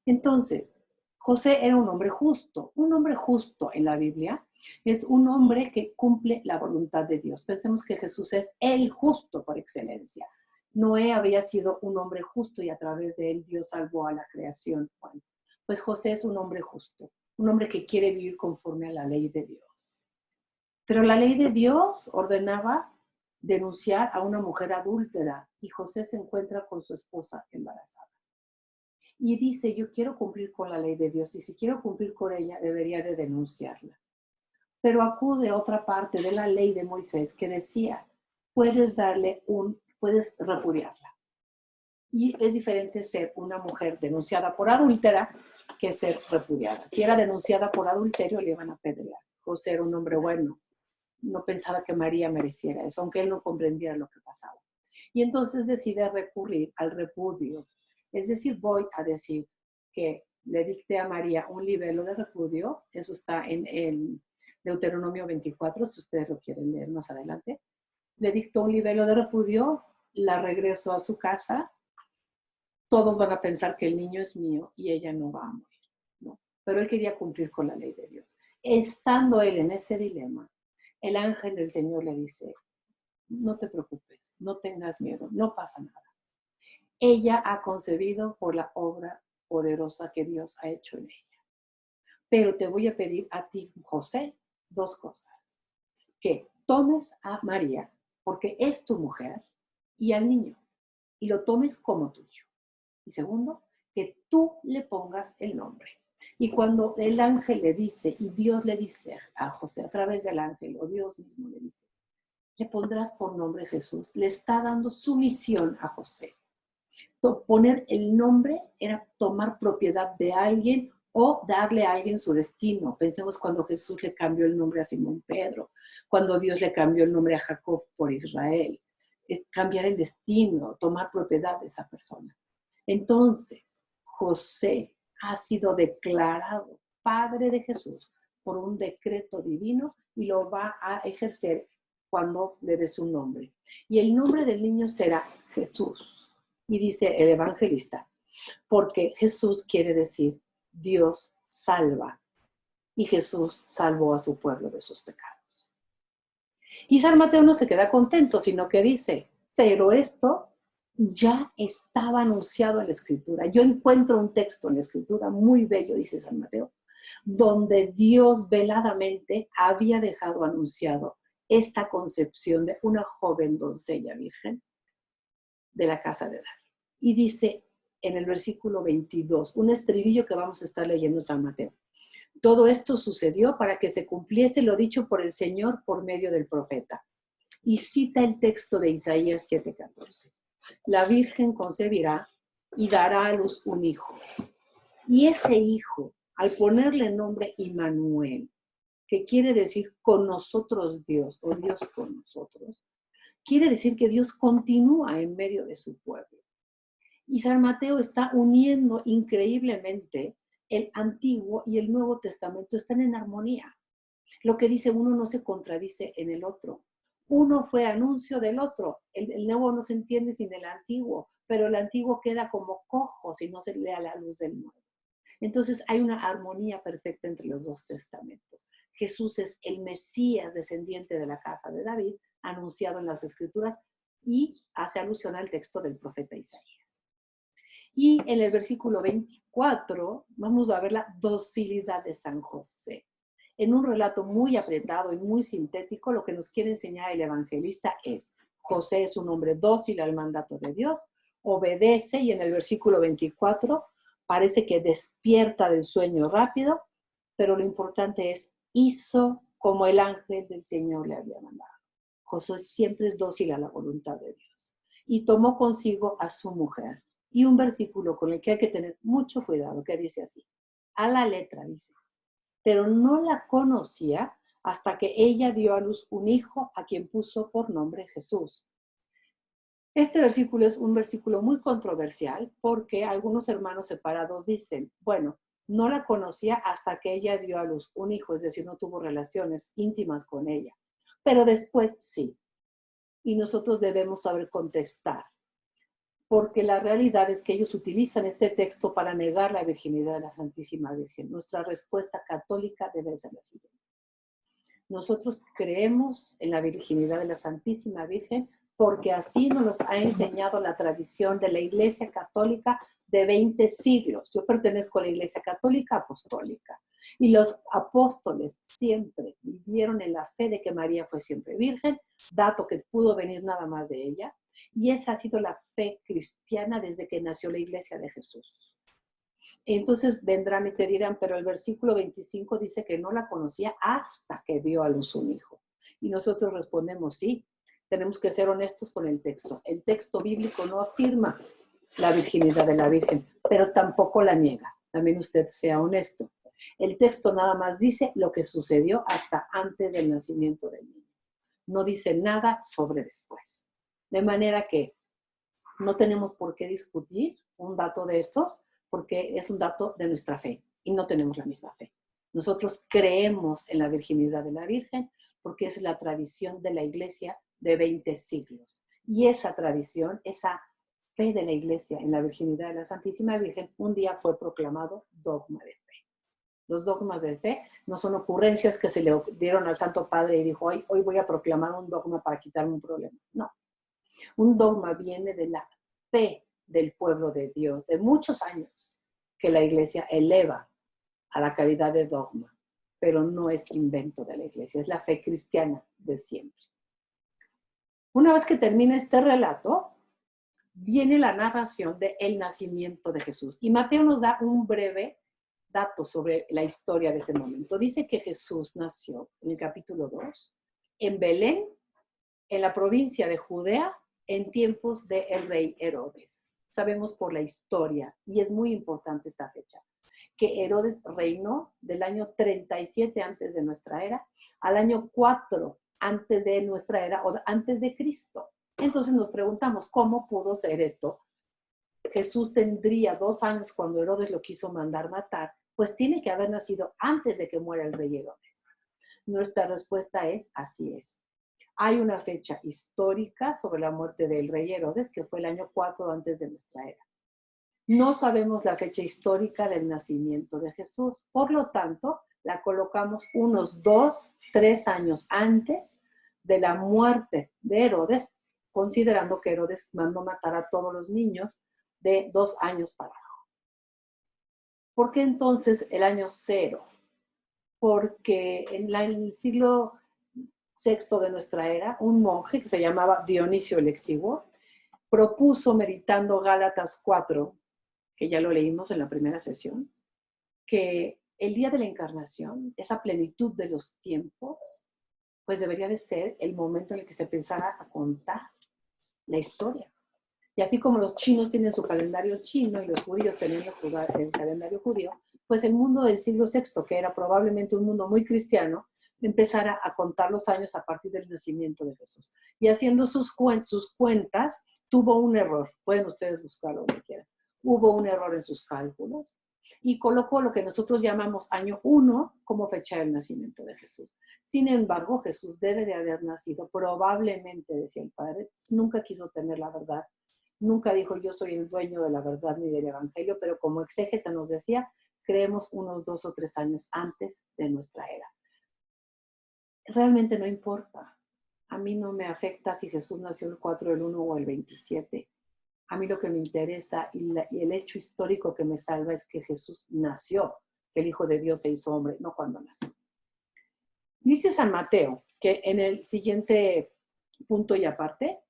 Entonces, José era un hombre justo. Un hombre justo en la Biblia es un hombre que cumple la voluntad de Dios. Pensemos que Jesús es el justo por excelencia. Noé había sido un hombre justo y a través de él Dios salvó a la creación. Bueno, pues José es un hombre justo, un hombre que quiere vivir conforme a la ley de Dios. Pero la ley de Dios ordenaba denunciar a una mujer adúltera y José se encuentra con su esposa embarazada. Y dice, yo quiero cumplir con la ley de Dios y si quiero cumplir con ella debería de denunciarla. Pero acude a otra parte de la ley de Moisés que decía, puedes repudiarla. Y es diferente ser una mujer denunciada por adúltera que ser repudiada. Si era denunciada por adulterio, le iban a apedrear. José era un hombre bueno. No pensaba que María mereciera eso, aunque él no comprendiera lo que pasaba. Y entonces decide recurrir al repudio. Es decir, voy a decir que le dicté a María un libelo de repudio. Eso está en Deuteronomio 24, si ustedes lo quieren leer más adelante. Le dictó un libelo de repudio, la regresó a su casa. Todos van a pensar que el niño es mío y ella no va a morir, ¿no? Pero él quería cumplir con la ley de Dios. Estando él en ese dilema, el ángel del Señor le dice, no te preocupes, no tengas miedo, no pasa nada. Ella ha concebido por la obra poderosa que Dios ha hecho en ella. Pero te voy a pedir a ti, José, dos cosas. Que tomes a María, porque es tu mujer, y al niño, y lo tomes como tuyo. Y segundo, que tú le pongas el nombre. Y cuando el ángel le dice, y Dios le dice a José, a través del ángel, o Dios mismo le dice, le pondrás por nombre Jesús, le está dando su misión a José. Poner el nombre era tomar propiedad de alguien o darle a alguien su destino. Pensemos cuando Jesús le cambió el nombre a Simón Pedro, cuando Dios le cambió el nombre a Jacob por Israel. Es cambiar el destino, tomar propiedad de esa persona. Entonces, José ha sido declarado padre de Jesús por un decreto divino y lo va a ejercer cuando le dé su nombre. Y el nombre del niño será Jesús. Y dice el evangelista, porque Jesús quiere decir Dios salva. Y Jesús salvó a su pueblo de sus pecados. Y San Mateo no se queda contento, sino que dice, pero esto ya estaba anunciado en la Escritura. Yo encuentro un texto en la Escritura muy bello, dice San Mateo, donde Dios veladamente había dejado anunciado esta concepción de una joven doncella virgen de la casa de David. Y dice en el versículo 22, un estribillo que vamos a estar leyendo San Mateo. Todo esto sucedió para que se cumpliese lo dicho por el Señor por medio del profeta. Y cita el texto de Isaías 7:14. La Virgen concebirá y dará a luz un hijo. Y ese hijo, al ponerle nombre Immanuel, que quiere decir con nosotros Dios, o Dios con nosotros, quiere decir que Dios continúa en medio de su pueblo. Y San Mateo está uniendo increíblemente el Antiguo y el Nuevo Testamento, están en armonía. Lo que dice uno no se contradice en el otro. Uno fue anuncio del otro. El nuevo no se entiende sin el antiguo, pero el antiguo queda como cojo si no se lee a la luz del nuevo. Entonces hay una armonía perfecta entre los dos testamentos. Jesús es el Mesías descendiente de la casa de David, anunciado en las Escrituras, y hace alusión al texto del profeta Isaías. Y en el versículo 24 vamos a ver la docilidad de San José. En un relato muy apretado y muy sintético, lo que nos quiere enseñar el evangelista es, José es un hombre dócil al mandato de Dios, obedece, y en el versículo 24 parece que despierta del sueño rápido, pero lo importante es, hizo como el ángel del Señor le había mandado. José siempre es dócil a la voluntad de Dios. Y tomó consigo a su mujer. Y un versículo con el que hay que tener mucho cuidado, que dice así, a la letra dice, pero no la conocía hasta que ella dio a luz un hijo a quien puso por nombre Jesús. Este versículo es un versículo muy controversial porque algunos hermanos separados dicen, bueno, no la conocía hasta que ella dio a luz un hijo, es decir, no tuvo relaciones íntimas con ella, pero después sí. Y nosotros debemos saber contestar, porque la realidad es que ellos utilizan este texto para negar la virginidad de la Santísima Virgen. Nuestra respuesta católica debe ser la siguiente. Nosotros creemos en la virginidad de la Santísima Virgen porque así nos ha enseñado la tradición de la Iglesia Católica de 20 siglos. Yo pertenezco a la Iglesia Católica Apostólica y los apóstoles siempre vivieron en la fe de que María fue siempre virgen, dato que pudo venir nada más de ella, y esa ha sido la fe cristiana desde que nació la Iglesia de Jesús. Entonces vendrán y te dirán, pero el versículo 25 dice que no la conocía hasta que dio a luz un hijo. Y nosotros respondemos, sí, tenemos que ser honestos con el texto. El texto bíblico no afirma la virginidad de la Virgen, pero tampoco la niega. También usted sea honesto. El texto nada más dice lo que sucedió hasta antes del nacimiento del niño. No dice nada sobre después. De manera que no tenemos por qué discutir un dato de estos, porque es un dato de nuestra fe y no tenemos la misma fe. Nosotros creemos en la virginidad de la Virgen porque es la tradición de la Iglesia de 20 siglos. Y esa tradición, esa fe de la Iglesia en la virginidad de la Santísima Virgen, un día fue proclamado dogma de fe. Los dogmas de fe no son ocurrencias que se le dieron al Santo Padre y dijo, hoy voy a proclamar un dogma para quitarme un problema. No. Un dogma viene de la fe del pueblo de Dios, de muchos años, que la iglesia eleva a la calidad de dogma, pero no es invento de la iglesia, es la fe cristiana de siempre. Una vez que termina este relato, viene la narración del nacimiento de Jesús. Y Mateo nos da un breve dato sobre la historia de ese momento. Dice que Jesús nació en el capítulo 2, en Belén, en la provincia de Judea, en tiempos del rey Herodes. Sabemos por la historia, y es muy importante esta fecha, que Herodes reinó del año 37 antes de nuestra era al año 4 antes de nuestra era o antes de Cristo. Entonces nos preguntamos, ¿cómo pudo ser esto? Jesús tendría 2 años cuando Herodes lo quiso mandar matar, pues tiene que haber nacido antes de que muera el rey Herodes. Nuestra respuesta es, así es. Hay una fecha histórica sobre la muerte del rey Herodes, que fue el año 4 antes de nuestra era. No sabemos la fecha histórica del nacimiento de Jesús. Por lo tanto, la colocamos unos 2, 3 años antes de la muerte de Herodes, considerando que Herodes mandó matar a todos los niños de 2 años para abajo. ¿Por qué entonces el año 0? Porque en el siglo VI de nuestra era, un monje que se llamaba Dionisio el Exiguo propuso, meditando Gálatas 4, que ya lo leímos en la primera sesión, que el día de la encarnación, esa plenitud de los tiempos, pues debería de ser el momento en el que se pensara a contar la historia. Y así como los chinos tienen su calendario chino y los judíos tenían el calendario judío, pues el mundo del siglo VI, que era probablemente un mundo muy cristiano, empezara a contar los años a partir del nacimiento de Jesús. Y haciendo sus cuentas, tuvo un error. Pueden ustedes buscarlo donde quieran. Hubo un error en sus cálculos y colocó lo que nosotros llamamos año 1 como fecha del nacimiento de Jesús. Sin embargo, Jesús debe de haber nacido, probablemente, decía el padre, nunca quiso tener la verdad, nunca dijo yo soy el dueño de la verdad ni del evangelio, pero como exégeta nos decía, creemos unos 2 o 3 años antes de nuestra era. Realmente no importa. A mí no me afecta si Jesús nació el 4 del 1 o el 27. A mí lo que me interesa y el hecho histórico que me salva es que Jesús nació, que el Hijo de Dios se hizo hombre, no cuando nació. Dice San Mateo que en el siguiente punto y aparte,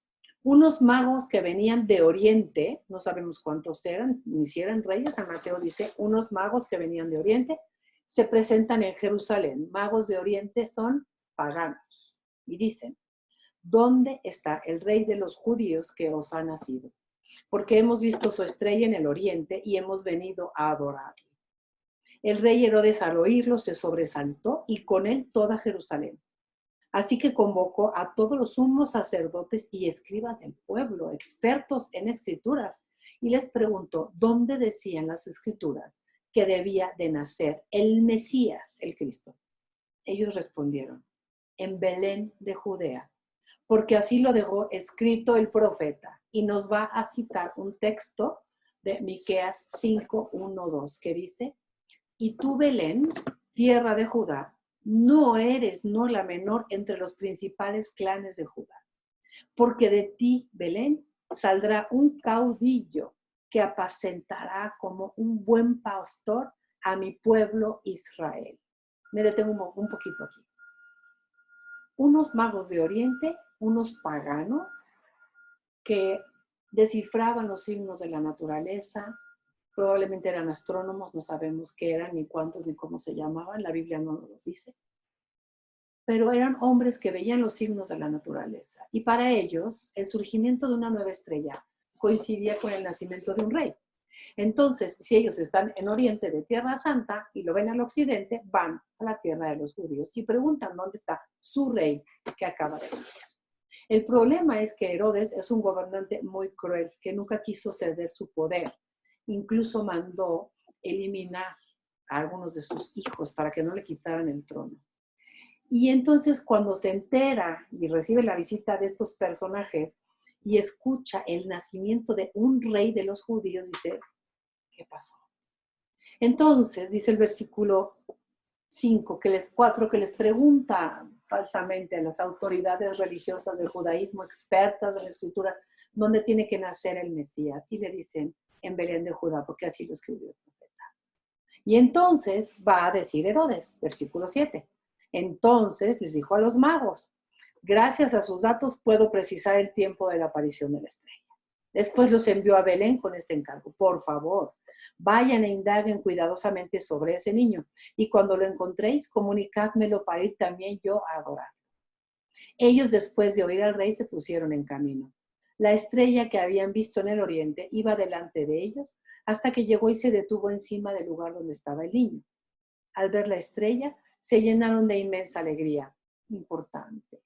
unos magos que venían de Oriente, no sabemos cuántos eran, ni si eran reyes, San Mateo dice, unos magos que venían de Oriente, se presentan en Jerusalén. Magos de Oriente son paganos. Y dicen, ¿dónde está el rey de los judíos que os ha nacido? Porque hemos visto su estrella en el oriente y hemos venido a adorarle. El rey Herodes al oírlo se sobresaltó y con él toda Jerusalén. Así que convocó a todos los sumos sacerdotes y escribas del pueblo, expertos en escrituras, y les preguntó dónde decían las escrituras que debía de nacer el Mesías, el Cristo. Ellos respondieron, en Belén de Judea, porque así lo dejó escrito el profeta, y nos va a citar un texto de Miqueas 5, 1, 2, que dice, y tú, Belén, tierra de Judá, no eres la menor entre los principales clanes de Judá, porque de ti, Belén, saldrá un caudillo que apacentará como un buen pastor a mi pueblo Israel. Me detengo un poquito aquí. Unos magos de Oriente, unos paganos, que descifraban los signos de la naturaleza, probablemente eran astrónomos, no sabemos qué eran, ni cuántos, ni cómo se llamaban, la Biblia no nos los dice, pero eran hombres que veían los signos de la naturaleza, y para ellos el surgimiento de una nueva estrella coincidía con el nacimiento de un rey. Entonces, si ellos están en Oriente de Tierra Santa y lo ven al occidente, van a la tierra de los judíos y preguntan dónde está su rey que acaba de nacer. El problema es que Herodes es un gobernante muy cruel que nunca quiso ceder su poder. Incluso mandó eliminar a algunos de sus hijos para que no le quitaran el trono. Y entonces cuando se entera y recibe la visita de estos personajes y escucha el nacimiento de un rey de los judíos, dice, ¿qué pasó? Entonces, dice el versículo 4, que les pregunta falsamente a las autoridades religiosas del judaísmo, expertas en las escrituras, dónde tiene que nacer el Mesías. Y le dicen, en Belén de Judá, porque así lo escribió el profeta. Y entonces va a decir Herodes, versículo 7. Entonces les dijo a los magos, gracias a sus datos puedo precisar el tiempo de la aparición de la estrella. Después los envió a Belén con este encargo. Por favor, vayan e indaguen cuidadosamente sobre ese niño. Y cuando lo encontréis, comunicádmelo para ir también yo a adorar. Ellos, después de oír al rey, se pusieron en camino. La estrella que habían visto en el oriente iba delante de ellos hasta que llegó y se detuvo encima del lugar donde estaba el niño. Al ver la estrella, se llenaron de inmensa alegría. Importante.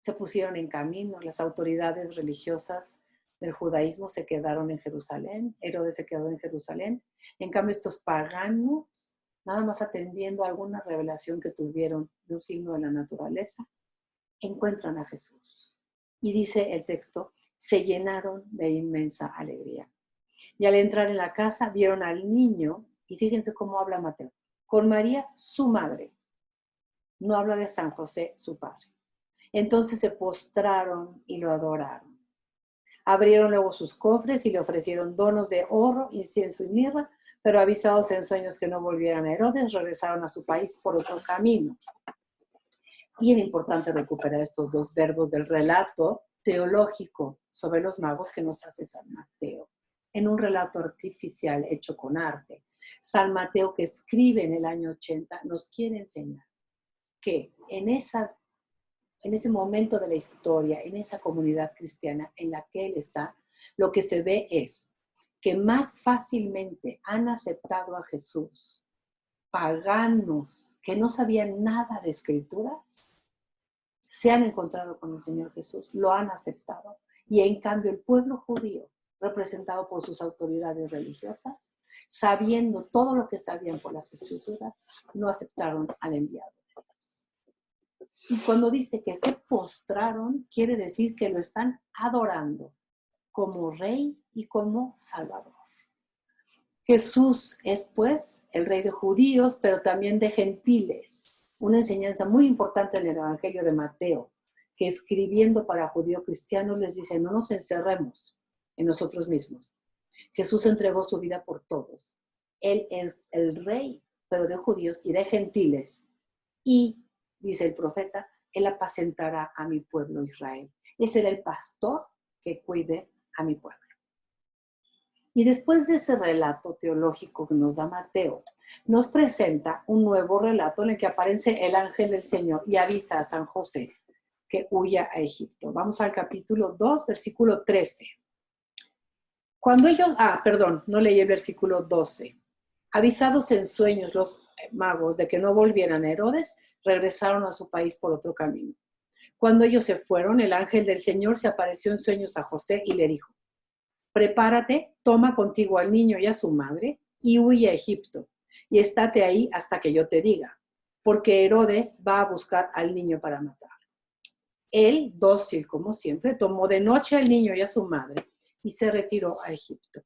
Se pusieron en camino. Las autoridades religiosas del judaísmo se quedaron en Jerusalén. Herodes se quedó en Jerusalén. En cambio, estos paganos, nada más atendiendo a alguna revelación que tuvieron de un signo de la naturaleza, encuentran a Jesús. Y dice el texto, se llenaron de inmensa alegría. Y al entrar en la casa, vieron al niño, y fíjense cómo habla Mateo, con María, su madre. No habla de San José, su padre. Entonces se postraron y lo adoraron. Abrieron luego sus cofres y le ofrecieron donos de oro, incienso y mirra, pero avisados en sueños que no volvieran a Herodes, regresaron a su país por otro camino. Y era importante recuperar estos dos verbos del relato teológico sobre los magos que nos hace San Mateo, en un relato artificial hecho con arte. San Mateo, que escribe en el año 80, nos quiere enseñar que en ese momento de la historia, en esa comunidad cristiana en la que él está, lo que se ve es que más fácilmente han aceptado a Jesús paganos que no sabían nada de escrituras, se han encontrado con el Señor Jesús, lo han aceptado. Y en cambio el pueblo judío, representado por sus autoridades religiosas, sabiendo todo lo que sabían por las escrituras, no aceptaron al enviado de Dios. Y cuando dice que se postraron, quiere decir que lo están adorando como Rey y como Salvador. Jesús es, pues, el Rey de judíos, pero también de gentiles. Una enseñanza muy importante en el Evangelio de Mateo, que escribiendo para judíos cristianos les dice, no nos encerremos en nosotros mismos. Jesús entregó su vida por todos. Él es el Rey, pero de judíos y de gentiles. Y, dice el profeta, Él apacentará a mi pueblo Israel. Ese será el pastor que cuide a mi pueblo. Y después de ese relato teológico que nos da Mateo, nos presenta un nuevo relato en el que aparece el ángel del Señor y avisa a San José que huya a Egipto. Vamos al capítulo 2, versículo 13. Cuando ellos, no leí el versículo 12. Avisados en sueños los magos de que no volvieran a Herodes, regresaron a su país por otro camino. Cuando ellos se fueron, el ángel del Señor se apareció en sueños a José y le dijo, prepárate, toma contigo al niño y a su madre y huye a Egipto y estate ahí hasta que yo te diga, porque Herodes va a buscar al niño para matarlo. Él, dócil como siempre, tomó de noche al niño y a su madre y se retiró a Egipto.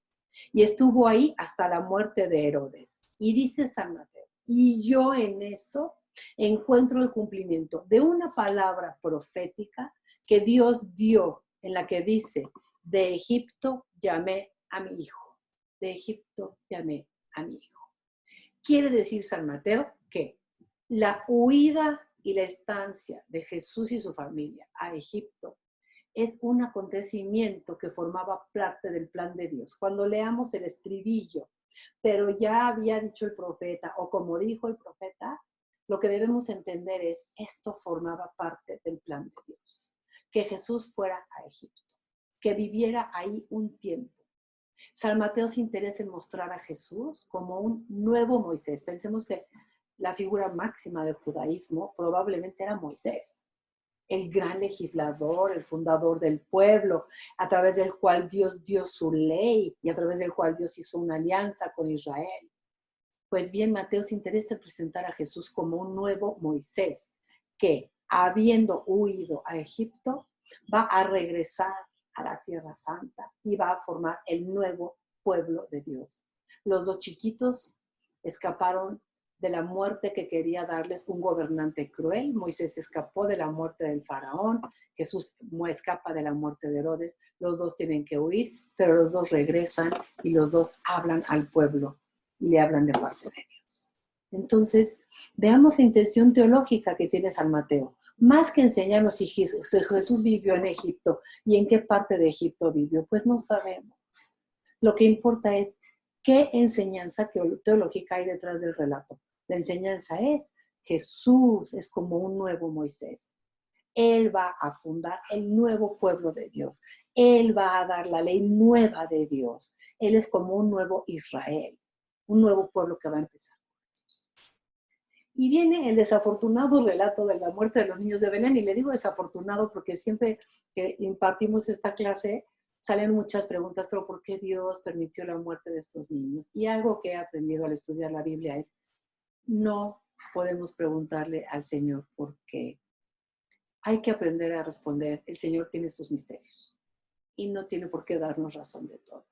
Y estuvo ahí hasta la muerte de Herodes. Y dice San Mateo, y yo en eso encuentro el cumplimiento de una palabra profética que Dios dio en la que dice, de Egipto llamé a mi hijo. De Egipto llamé a mi hijo. Quiere decir San Mateo que la huida y la estancia de Jesús y su familia a Egipto es un acontecimiento que formaba parte del plan de Dios. Cuando leamos el estribillo, pero ya había dicho el profeta, o como dijo el profeta, lo que debemos entender es, esto formaba parte del plan de Dios. Que Jesús fuera a Egipto, que viviera ahí un tiempo. San Mateo se interesa en mostrar a Jesús como un nuevo Moisés. Pensemos que la figura máxima del judaísmo probablemente era Moisés, el gran legislador, el fundador del pueblo, a través del cual Dios dio su ley y a través del cual Dios hizo una alianza con Israel. Pues bien, Mateo se interesa en presentar a Jesús como un nuevo Moisés, que habiendo huido a Egipto, va a regresar a la Tierra Santa y va a formar el nuevo pueblo de Dios. Los dos chiquitos escaparon de la muerte que quería darles un gobernante cruel. Moisés escapó de la muerte del faraón, Jesús escapa de la muerte de Herodes. Los dos tienen que huir, pero los dos regresan y los dos hablan al pueblo y le hablan de parte de Dios. Entonces, veamos la intención teológica que tiene San Mateo. Más que enseñarnos si Jesús vivió en Egipto y en qué parte de Egipto vivió, pues no sabemos. Lo que importa es qué enseñanza teológica hay detrás del relato. La enseñanza es: Jesús es como un nuevo Moisés. Él va a fundar el nuevo pueblo de Dios. Él va a dar la ley nueva de Dios. Él es como un nuevo Israel, un nuevo pueblo que va a empezar. Y viene el desafortunado relato de la muerte de los niños de Belén. Y le digo desafortunado porque siempre que impartimos esta clase salen muchas preguntas, pero ¿por qué Dios permitió la muerte de estos niños? Y algo que he aprendido al estudiar la Biblia es: no podemos preguntarle al Señor por qué. Hay que aprender a responder. El Señor tiene sus misterios y no tiene por qué darnos razón de todo.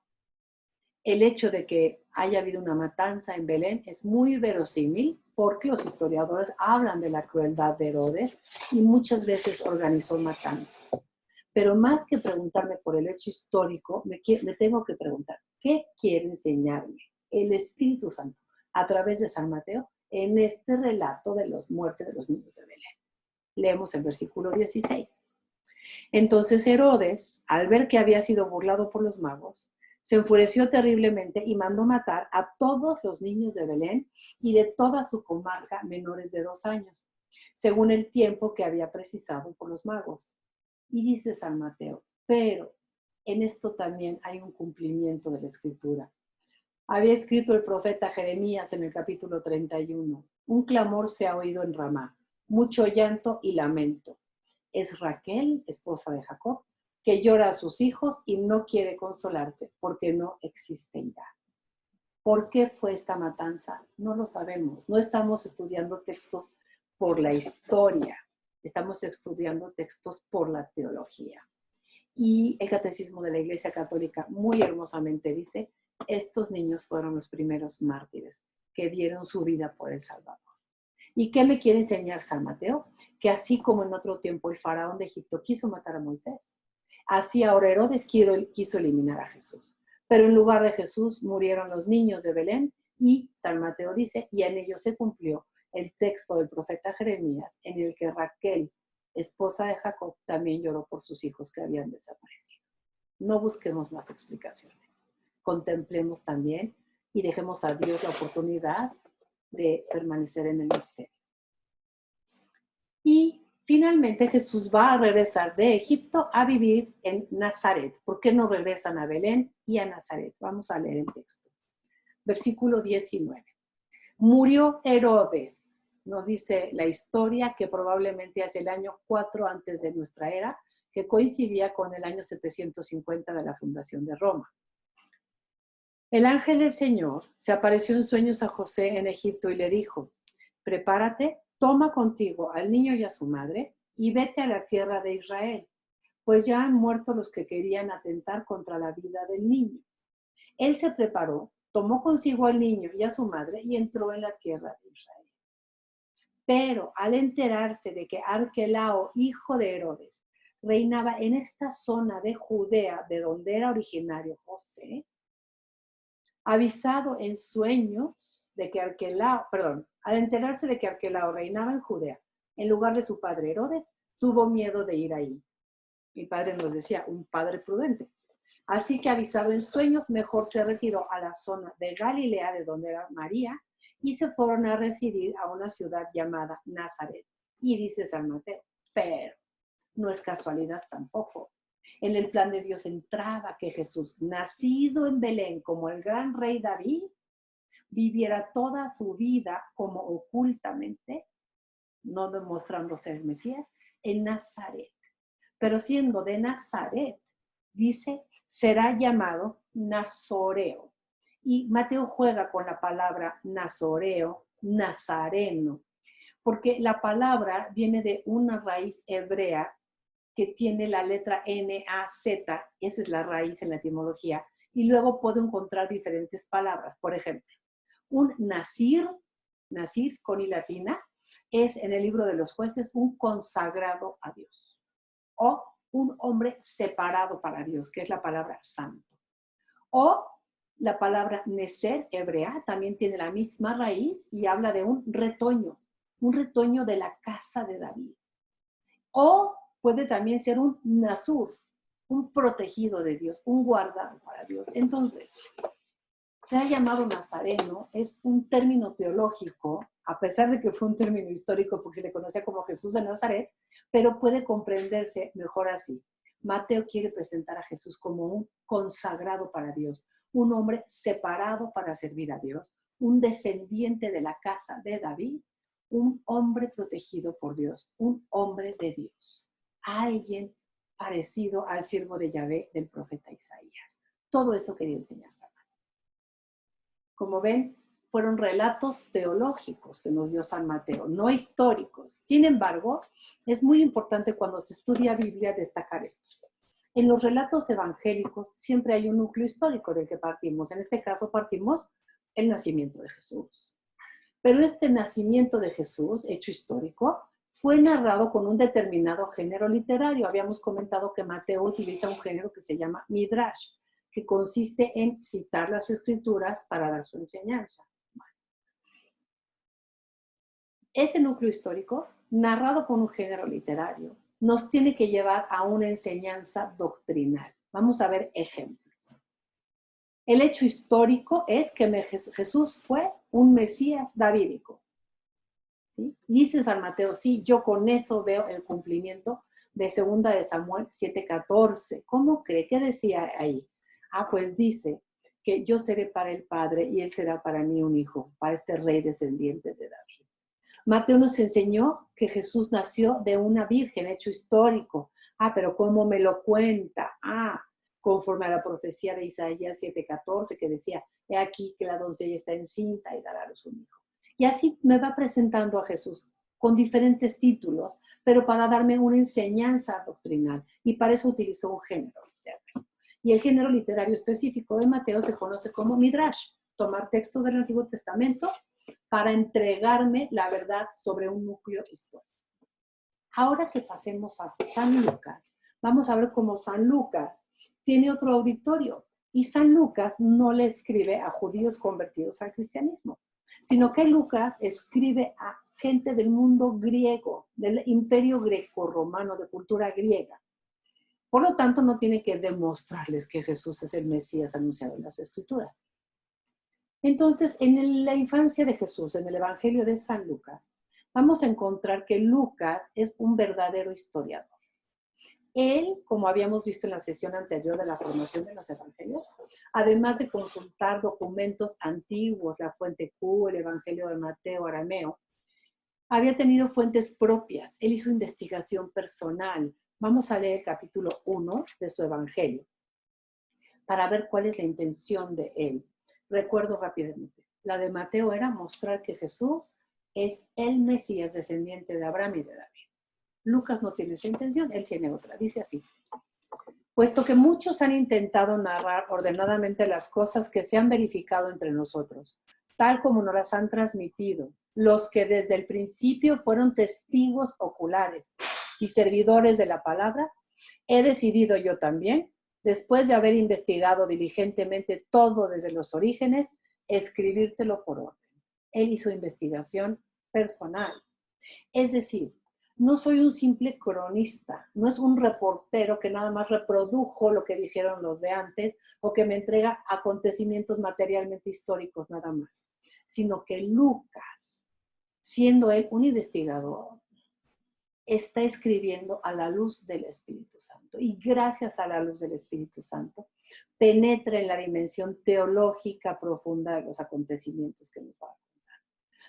El hecho de que haya habido una matanza en Belén es muy verosímil porque los historiadores hablan de la crueldad de Herodes y muchas veces organizó matanzas. Pero más que preguntarme por el hecho histórico, me tengo que preguntar: ¿qué quiere enseñarme el Espíritu Santo a través de San Mateo en este relato de las muertes de los niños de Belén? Leemos el versículo 16. Entonces Herodes, al ver que había sido burlado por los magos, se enfureció terriblemente y mandó matar a todos los niños de Belén y de toda su comarca menores de 2 años, según el tiempo que había precisado por los magos. Y dice San Mateo: pero en esto también hay un cumplimiento de la Escritura. Había escrito el profeta Jeremías en el capítulo 31: un clamor se ha oído en Ramá, mucho llanto y lamento. Es Raquel, esposa de Jacob, que llora a sus hijos y no quiere consolarse porque no existen ya. ¿Por qué fue esta matanza? No lo sabemos. No estamos estudiando textos por la historia, estamos estudiando textos por la teología. Y el Catecismo de la Iglesia Católica muy hermosamente dice: estos niños fueron los primeros mártires que dieron su vida por el Salvador. ¿Y qué me quiere enseñar San Mateo? Que así como en otro tiempo el faraón de Egipto quiso matar a Moisés, así ahora Herodes quiso eliminar a Jesús. Pero en lugar de Jesús murieron los niños de Belén, y San Mateo dice: y en ello se cumplió el texto del profeta Jeremías, en el que Raquel, esposa de Jacob, también lloró por sus hijos que habían desaparecido. No busquemos más explicaciones. Contemplemos también y dejemos a Dios la oportunidad de permanecer en el misterio. Y finalmente Jesús va a regresar de Egipto a vivir en Nazaret. ¿Por qué no regresan a Belén y a Nazaret? Vamos a leer el texto. Versículo 19. Murió Herodes, nos dice la historia, que probablemente hace el año 4 antes de nuestra era, que coincidía con el año 750 de la fundación de Roma. El ángel del Señor se apareció en sueños a José en Egipto y le dijo: prepárate, toma contigo al niño y a su madre y vete a la tierra de Israel, pues ya han muerto los que querían atentar contra la vida del niño. Él se preparó, tomó consigo al niño y a su madre y entró en la tierra de Israel. Pero al enterarse de que Arquelao, hijo de Herodes, reinaba en esta zona de Judea, de donde era originario José, avisado en sueños de que al enterarse de que Arquelao reinaba en Judea, en lugar de su padre Herodes, tuvo miedo de ir ahí. Mi padre nos decía: un padre prudente. Así que, avisado en sueños, mejor se retiró a la zona de Galilea, de donde era María, y se fueron a residir a una ciudad llamada Nazaret. Y dice San Mateo: pero no es casualidad tampoco. En el plan de Dios entraba que Jesús, nacido en Belén como el gran rey David, viviera toda su vida como ocultamente, no demostrándose el Mesías, en Nazaret. Pero siendo de Nazaret, dice, será llamado Nazoreo. Y Mateo juega con la palabra Nazoreo, nazareno, porque la palabra viene de una raíz hebrea que tiene la letra N-A-Z, esa es la raíz en la etimología, y luego puedo encontrar diferentes palabras. Por ejemplo, un nazir con I latina, es en el libro de los jueces un consagrado a Dios, o un hombre separado para Dios, que es la palabra santo. O La palabra neser, hebrea, también tiene la misma raíz y habla de un retoño de la casa de David. O puede también ser un nasur, un protegido de Dios, un guardado para Dios. Entonces, se ha llamado nazareno, es un término teológico, a pesar de que fue un término histórico porque se le conocía como Jesús de Nazaret, pero puede comprenderse mejor así. Mateo quiere presentar a Jesús como un consagrado para Dios, un hombre separado para servir a Dios, un descendiente de la casa de David, un hombre protegido por Dios, un hombre de Dios, alguien parecido al siervo de Yahvé del profeta Isaías. Todo eso quería enseñar San Mateo. Como ven, fueron relatos teológicos que nos dio San Mateo, no históricos. Sin embargo, es muy importante cuando se estudia Biblia destacar esto. En los relatos evangélicos siempre hay un núcleo histórico del que partimos. En este caso partimos el nacimiento de Jesús. Pero este nacimiento de Jesús, hecho histórico, fue narrado con un determinado género literario. Habíamos comentado que Mateo utiliza un género que se llama Midrash, que consiste en citar las escrituras para dar su enseñanza. Ese núcleo histórico, narrado con un género literario, nos tiene que llevar a una enseñanza doctrinal. Vamos a ver ejemplos. El hecho histórico es que Jesús fue un Mesías davídico. ¿Sí? Dice San Mateo, sí, yo con eso veo el cumplimiento de 2 de Samuel 7:14. ¿Cómo cree? ¿Qué decía ahí? Pues dice que yo seré para el Padre y él será para mí un hijo, para este rey descendiente de David. Mateo nos enseñó que Jesús nació de una virgen, hecho histórico. Pero ¿cómo me lo cuenta? Conforme a la profecía de Isaías 7:14 que decía, he aquí que la doncella está encinta y dará a luz un hijo. Y así me va presentando a Jesús con diferentes títulos, pero para darme una enseñanza doctrinal. Y para eso utilizó un género literario. Y el género literario específico de Mateo se conoce como Midrash, tomar textos del Antiguo Testamento para entregarme la verdad sobre un núcleo histórico. Ahora que pasemos a San Lucas, vamos a ver cómo San Lucas tiene otro auditorio. Y San Lucas no le escribe a judíos convertidos al cristianismo, sino que Lucas escribe a gente del mundo griego, del imperio greco-romano, de cultura griega. Por lo tanto, no tiene que demostrarles que Jesús es el Mesías anunciado en las Escrituras. Entonces, en la infancia de Jesús, en el Evangelio de San Lucas, vamos a encontrar que Lucas es un verdadero historiador. Él, como habíamos visto en la sesión anterior de la formación de los evangelios, además de consultar documentos antiguos, la fuente Q, el Evangelio de Mateo, arameo, había tenido fuentes propias. Él hizo investigación personal. Vamos a leer el capítulo 1 de su Evangelio para ver cuál es la intención de él. Recuerdo rápidamente. La de Mateo era mostrar que Jesús es el Mesías descendiente de Abraham y de David. Lucas no tiene esa intención, él tiene otra. Dice así: puesto que muchos han intentado narrar ordenadamente las cosas que se han verificado entre nosotros, tal como nos las han transmitido, los que desde el principio fueron testigos oculares y servidores de la palabra, he decidido yo también, después de haber investigado diligentemente todo desde los orígenes, escribírtelo por orden. Él hizo investigación personal. Es decir, no soy un simple cronista, no es un reportero que nada más reprodujo lo que dijeron los de antes o que me entrega acontecimientos materialmente históricos nada más, sino que Lucas, siendo él un investigador, está escribiendo a la luz del Espíritu Santo y gracias a la luz del Espíritu Santo penetra en la dimensión teológica profunda de los acontecimientos que nos va a contar.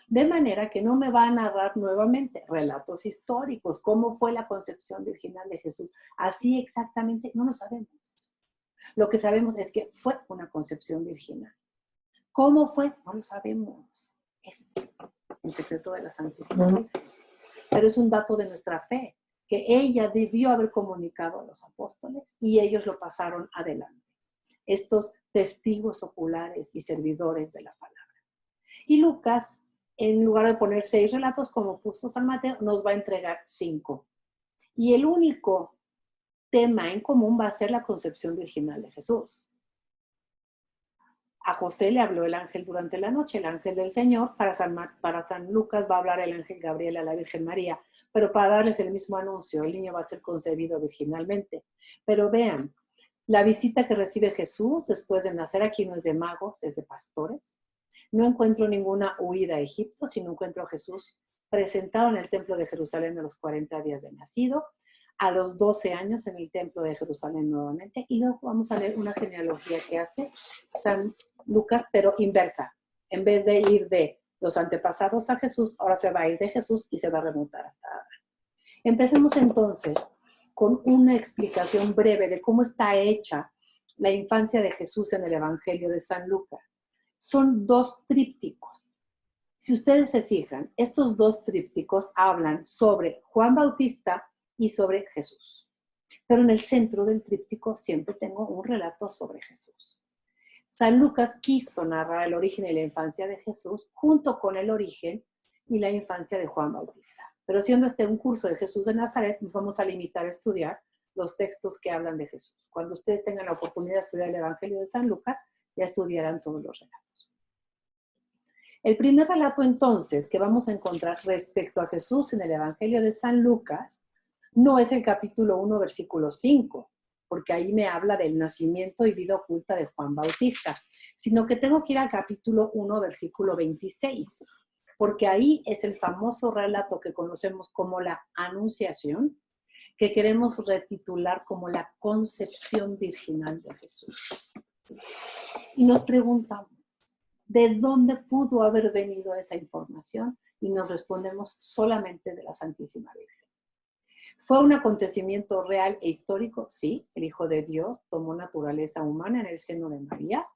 De manera que no me va a narrar nuevamente relatos históricos, cómo fue la concepción virginal de Jesús. Así exactamente no lo sabemos. Lo que sabemos es que fue una concepción virginal. ¿Cómo fue? No lo sabemos. Es el secreto de la Santísima Virgen. Pero es un dato de nuestra fe, que ella debió haber comunicado a los apóstoles y ellos lo pasaron adelante. Estos testigos oculares y servidores de la palabra. Y Lucas, en lugar de poner 6 relatos como puso San Mateo, nos va a entregar 5. Y el único tema en común va a ser la concepción virginal de Jesús. A José le habló el ángel durante la noche, el ángel del Señor. Para San Lucas va a hablar el ángel Gabriel a la Virgen María, pero para darles el mismo anuncio, el niño va a ser concebido virginalmente. Pero vean, la visita que recibe Jesús después de nacer aquí no es de magos, es de pastores. No encuentro ninguna huida a Egipto, sino encuentro a Jesús presentado en el templo de Jerusalén a los 40 días de nacido, a los 12 años en el templo de Jerusalén nuevamente, y luego vamos a leer una genealogía que hace San Lucas, pero inversa. En vez de ir de los antepasados a Jesús, ahora se va a ir de Jesús y se va a remontar hasta Adán. Empecemos entonces con una explicación breve de cómo está hecha la infancia de Jesús en el Evangelio de San Lucas. Son dos trípticos. Si ustedes se fijan, estos dos trípticos hablan sobre Juan Bautista y sobre Jesús. Pero en el centro del tríptico siempre tengo un relato sobre Jesús. San Lucas quiso narrar el origen y la infancia de Jesús junto con el origen y la infancia de Juan Bautista. Pero siendo este un curso de Jesús de Nazaret, nos vamos a limitar a estudiar los textos que hablan de Jesús. Cuando ustedes tengan la oportunidad de estudiar el Evangelio de San Lucas, ya estudiarán todos los relatos. El primer relato entonces que vamos a encontrar respecto a Jesús en el Evangelio de San Lucas no es el capítulo 1, versículo 5, porque ahí me habla del nacimiento y vida oculta de Juan Bautista, sino que tengo que ir al capítulo 1, versículo 26, porque ahí es el famoso relato que conocemos como la Anunciación, que queremos retitular como la concepción virginal de Jesús. Y nos preguntamos, ¿de dónde pudo haber venido esa información? Y nos respondemos solamente de la Santísima Virgen. ¿Fue un acontecimiento real e histórico? Sí, el Hijo de Dios tomó naturaleza humana en el seno de María,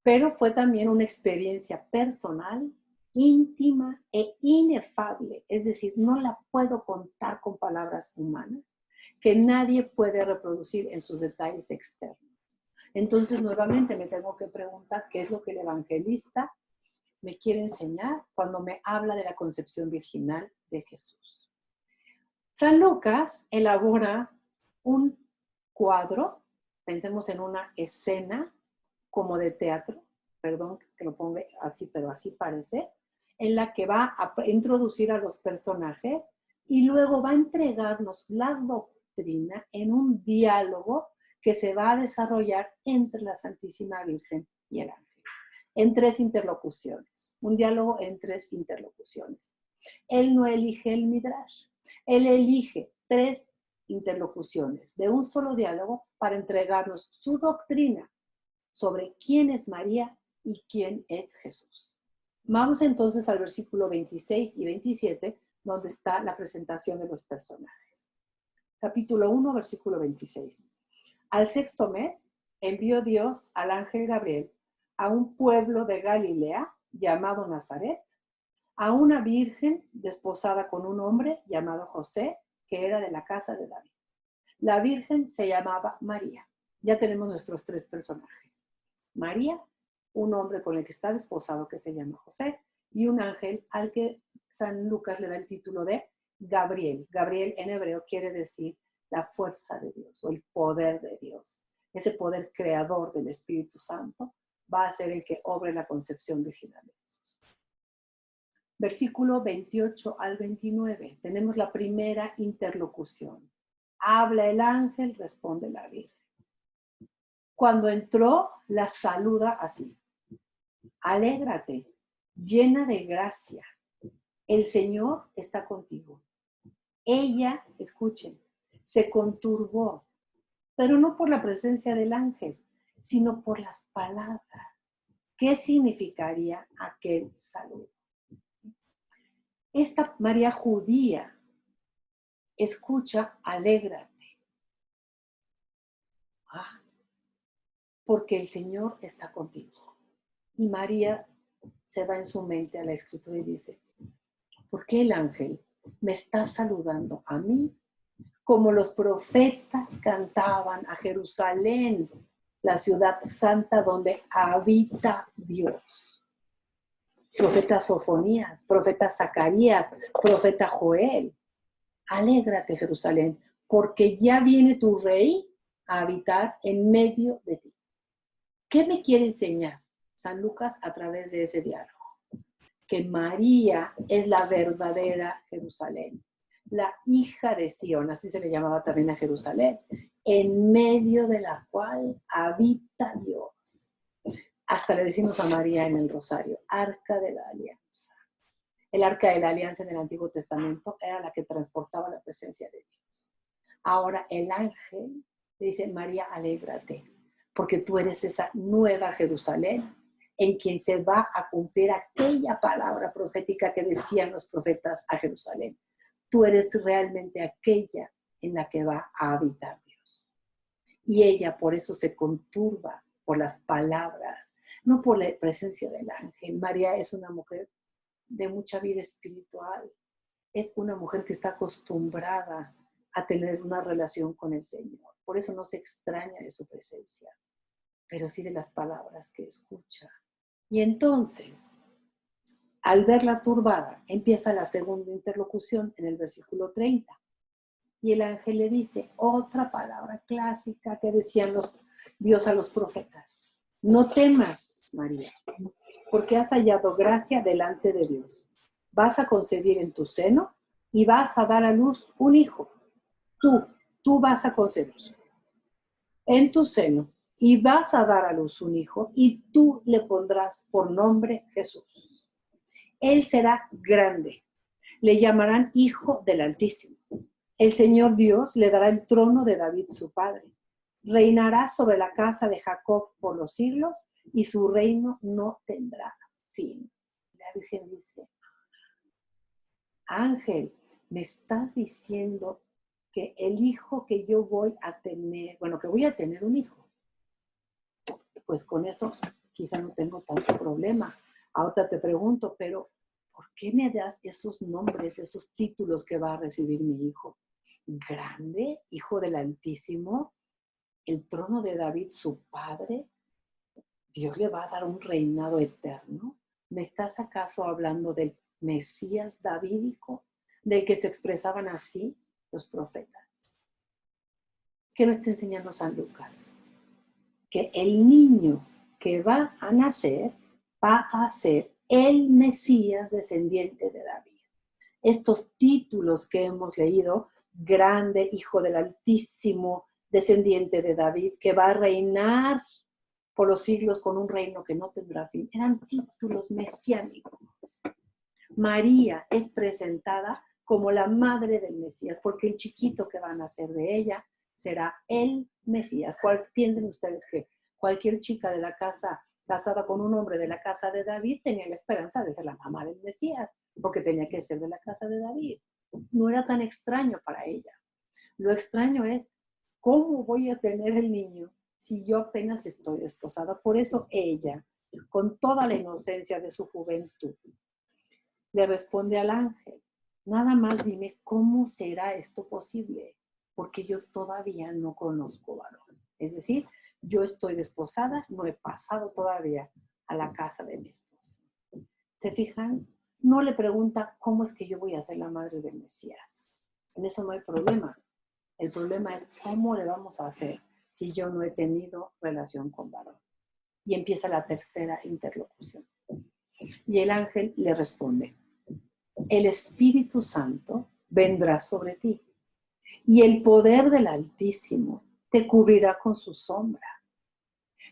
pero fue también una experiencia personal, íntima e inefable, es decir, no la puedo contar con palabras humanas, que nadie puede reproducir en sus detalles externos. Entonces, nuevamente me tengo que preguntar qué es lo que el evangelista me quiere enseñar cuando me habla de la concepción virginal de Jesús. San Lucas elabora un cuadro, pensemos en una escena como de teatro, perdón que lo ponga así, pero así parece, en la que va a introducir a los personajes y luego va a entregarnos la doctrina en un diálogo que se va a desarrollar entre la Santísima Virgen y el ángel, en 3 interlocuciones, un diálogo en 3 interlocuciones. Él no elige el Midrash, él elige 3 interlocuciones de un solo diálogo para entregarnos su doctrina sobre quién es María y quién es Jesús. Vamos entonces al versículo 26 y 27, donde está la presentación de los personajes. Capítulo 1, versículo 26. Al 6º mes envió Dios al ángel Gabriel a un pueblo de Galilea llamado Nazaret, a una virgen desposada con un hombre llamado José, que era de la casa de David. La virgen se llamaba María. Ya tenemos nuestros 3 personajes. María, un hombre con el que está desposado que se llama José, y un ángel al que San Lucas le da el título de Gabriel. Gabriel en hebreo quiere decir la fuerza de Dios o el poder de Dios. Ese poder creador del Espíritu Santo va a ser el que obre la concepción virginal de Jesús. Versículo 28 al 29. Tenemos la primera interlocución. Habla el ángel, responde la Virgen. Cuando entró, la saluda así. Alégrate, llena de gracia. El Señor está contigo. Ella, escuchen, se conturbó, pero no por la presencia del ángel, sino por las palabras. ¿Qué significaría aquel saludo? Esta María judía escucha, alégrate. Porque el Señor está contigo. Y María se va en su mente a la escritura y dice, ¿por qué el ángel me está saludando a mí? Como los profetas cantaban a Jerusalén, la ciudad santa donde habita Dios. Profeta Sofonías, profeta Zacarías, profeta Joel. Alégrate, Jerusalén, porque ya viene tu rey a habitar en medio de ti. ¿Qué me quiere enseñar? San Lucas a través de ese diálogo, que María es la verdadera Jerusalén, la hija de Sión, así se le llamaba también a Jerusalén, en medio de la cual habita Dios. Hasta le decimos a María en el rosario, Arca de la Alianza. El Arca de la Alianza en el Antiguo Testamento era la que transportaba la presencia de Dios. Ahora el ángel le dice, María, alégrate, porque tú eres esa nueva Jerusalén en quien se va a cumplir aquella palabra profética que decían los profetas a Jerusalén. Tú eres realmente aquella en la que va a habitar Dios. Y ella por eso se conturba por las palabras, no por la presencia del ángel. María es una mujer de mucha vida espiritual. Es una mujer que está acostumbrada a tener una relación con el Señor. Por eso no se extraña de su presencia, pero sí de las palabras que escucha. Y entonces, al verla turbada, empieza la segunda interlocución en el versículo 30. Y el ángel le dice otra palabra clásica que decían Dios a los profetas. No temas, María, porque has hallado gracia delante de Dios. Vas a concebir en tu seno y vas a dar a luz un hijo. Tú vas a concebir en tu seno y vas a dar a luz un hijo y tú le pondrás por nombre Jesús. Él será grande. Le llamarán Hijo del Altísimo. El Señor Dios le dará el trono de David su padre. Reinará sobre la casa de Jacob por los siglos y su reino no tendrá fin. La Virgen dice, Ángel, me estás diciendo que el hijo que yo voy a tener, que voy a tener un hijo. Pues con eso quizá no tengo tanto problema. Ahora te pregunto, pero ¿por qué me das esos nombres, esos títulos que va a recibir mi hijo? Grande, Hijo del Altísimo, el trono de David, su padre. Dios le va a dar un reinado eterno. ¿Me estás acaso hablando del Mesías davídico, del que se expresaban así los profetas? ¿Qué me está enseñando San Lucas? Que el niño que va a nacer va a ser el Mesías descendiente de David. Estos títulos que hemos leído, grande, Hijo del Altísimo, descendiente de David, que va a reinar por los siglos con un reino que no tendrá fin, eran títulos mesiánicos. María es presentada como la madre del Mesías, porque el chiquito que va a nacer de ella será el Mesías. Piensen ustedes que cualquier chica de la casa, casada con un hombre de la casa de David, tenía la esperanza de ser la mamá del Mesías, porque tenía que ser de la casa de David. No era tan extraño para ella. Lo extraño es, ¿cómo voy a tener el niño si yo apenas estoy desposada? Por eso ella, con toda la inocencia de su juventud, le responde al ángel, nada más dime cómo será esto posible, porque yo todavía no conozco varón. Es decir, yo estoy desposada, no he pasado todavía a la casa de mi esposo. ¿Se fijan? No le pregunta cómo es que yo voy a ser la madre del Mesías. En eso no hay problema. El problema es cómo le vamos a hacer si yo no he tenido relación con varón. Y empieza la tercera interlocución. Y el ángel le responde, el Espíritu Santo vendrá sobre ti y el poder del Altísimo te cubrirá con su sombra.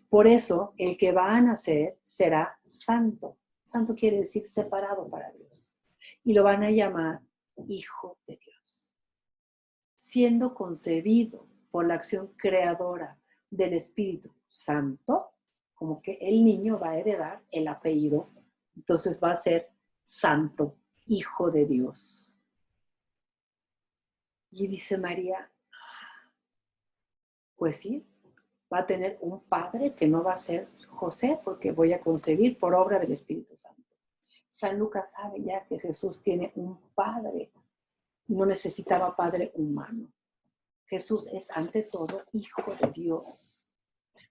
Por eso el que va a nacer será santo. Santo quiere decir separado para Dios. Y lo van a llamar Hijo de Dios. Siendo concebido por la acción creadora del Espíritu Santo, como que el niño va a heredar el apellido, entonces va a ser santo, Hijo de Dios. Y dice María, pues sí, va a tener un padre que no va a ser José, porque voy a concebir por obra del Espíritu Santo. San Lucas sabe ya que Jesús tiene un padre, no necesitaba padre humano. Jesús es ante todo Hijo de Dios.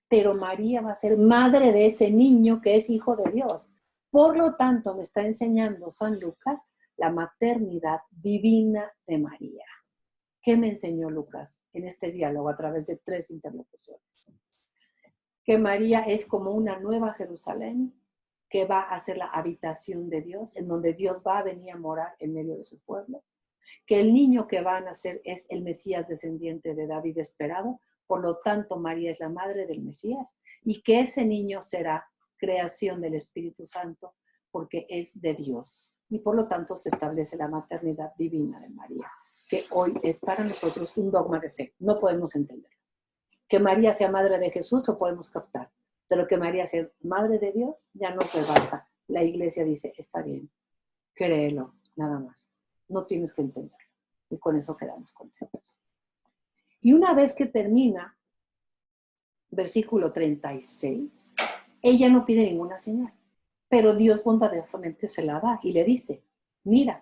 Pero María va a ser madre de ese niño que es Hijo de Dios. Por lo tanto, me está enseñando San Lucas la maternidad divina de María. ¿Qué me enseñó Lucas en este diálogo a través de 3 interlocuciones? que María es como una nueva Jerusalén que va a ser la habitación de Dios, en donde Dios va a venir a morar en medio de su pueblo, que el niño que va a nacer es el Mesías descendiente de David esperado, por lo tanto María es la madre del Mesías, y que ese niño será creación del Espíritu Santo porque es de Dios, y por lo tanto se establece la maternidad divina de María, que hoy es para nosotros un dogma de fe, no podemos entenderlo. Que María sea madre de Jesús lo podemos captar, pero que María sea madre de Dios ya nos rebasa. La iglesia dice, está bien, créelo, nada más. No tienes que entenderlo. Y con eso quedamos contentos. Y una vez que termina, versículo 36, ella no pide ninguna señal, pero Dios bondadosamente se la da y le dice, mira,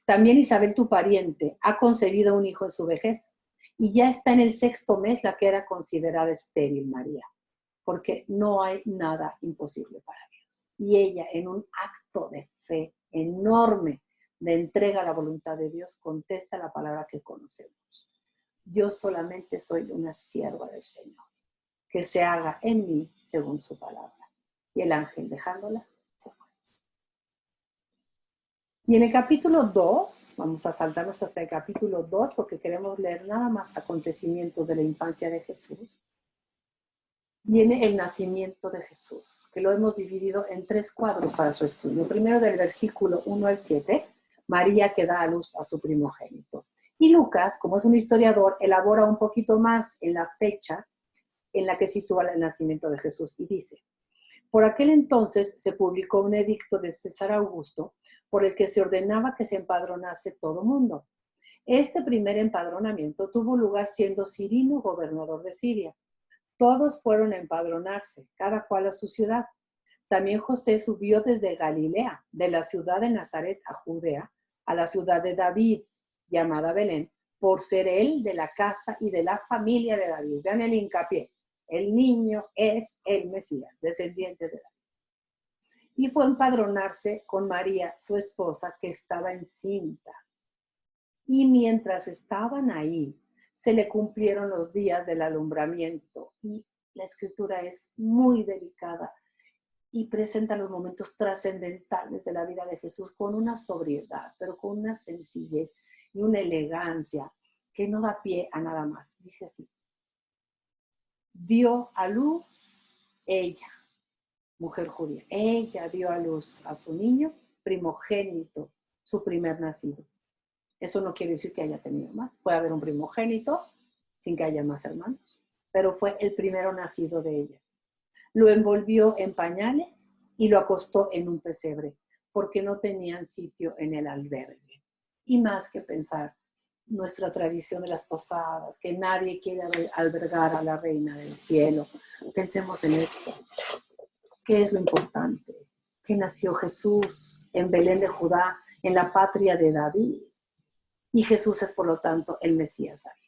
también Isabel, tu pariente, ha concebido un hijo en su vejez y ya está en el 6º mes la que era considerada estéril, María, porque no hay nada imposible para Dios. Y ella, en un acto de fe enorme, de entrega a la voluntad de Dios, contesta la palabra que conocemos. Yo solamente soy una sierva del Señor, que se haga en mí según su palabra. Y el ángel, dejándola, se fue. Y en el capítulo 2, vamos a saltarnos hasta el capítulo 2, porque queremos leer nada más acontecimientos de la infancia de Jesús. Viene el nacimiento de Jesús, que lo hemos dividido en 3 cuadros para su estudio. Primero, del versículo 1 al 7, María que da a luz a su primogénito. Y Lucas, como es un historiador, elabora un poquito más en la fecha en la que sitúa el nacimiento de Jesús y dice, por aquel entonces se publicó un edicto de César Augusto por el que se ordenaba que se empadronase todo mundo. Este primer empadronamiento tuvo lugar siendo Cirino gobernador de Siria. Todos fueron a empadronarse, cada cual a su ciudad. También José subió desde Galilea, de la ciudad de Nazaret a Judea, a la ciudad de David, llamada Belén, por ser él de la casa y de la familia de David. Vean el hincapié. El niño es el Mesías, descendiente de David. Y fue a empadronarse con María, su esposa, que estaba encinta. Y mientras estaban ahí, se le cumplieron los días del alumbramiento. Y la escritura es muy delicada y presenta los momentos trascendentales de la vida de Jesús con una sobriedad, pero con una sencillez y una elegancia que no da pie a nada más. Dice así, dio a luz ella, mujer judía, ella dio a luz a su niño primogénito, su primer nacido. Eso no quiere decir que haya tenido más. Puede haber un primogénito sin que haya más hermanos, pero fue el primero nacido de ella. Lo envolvió en pañales y lo acostó en un pesebre, porque no tenían sitio en el albergue. Y más que pensar nuestra tradición de las posadas, que nadie quiere albergar a la reina del cielo, pensemos en esto. ¿Qué es lo importante? Que nació Jesús en Belén de Judá, en la patria de David. Y Jesús es, por lo tanto, el Mesías davídico.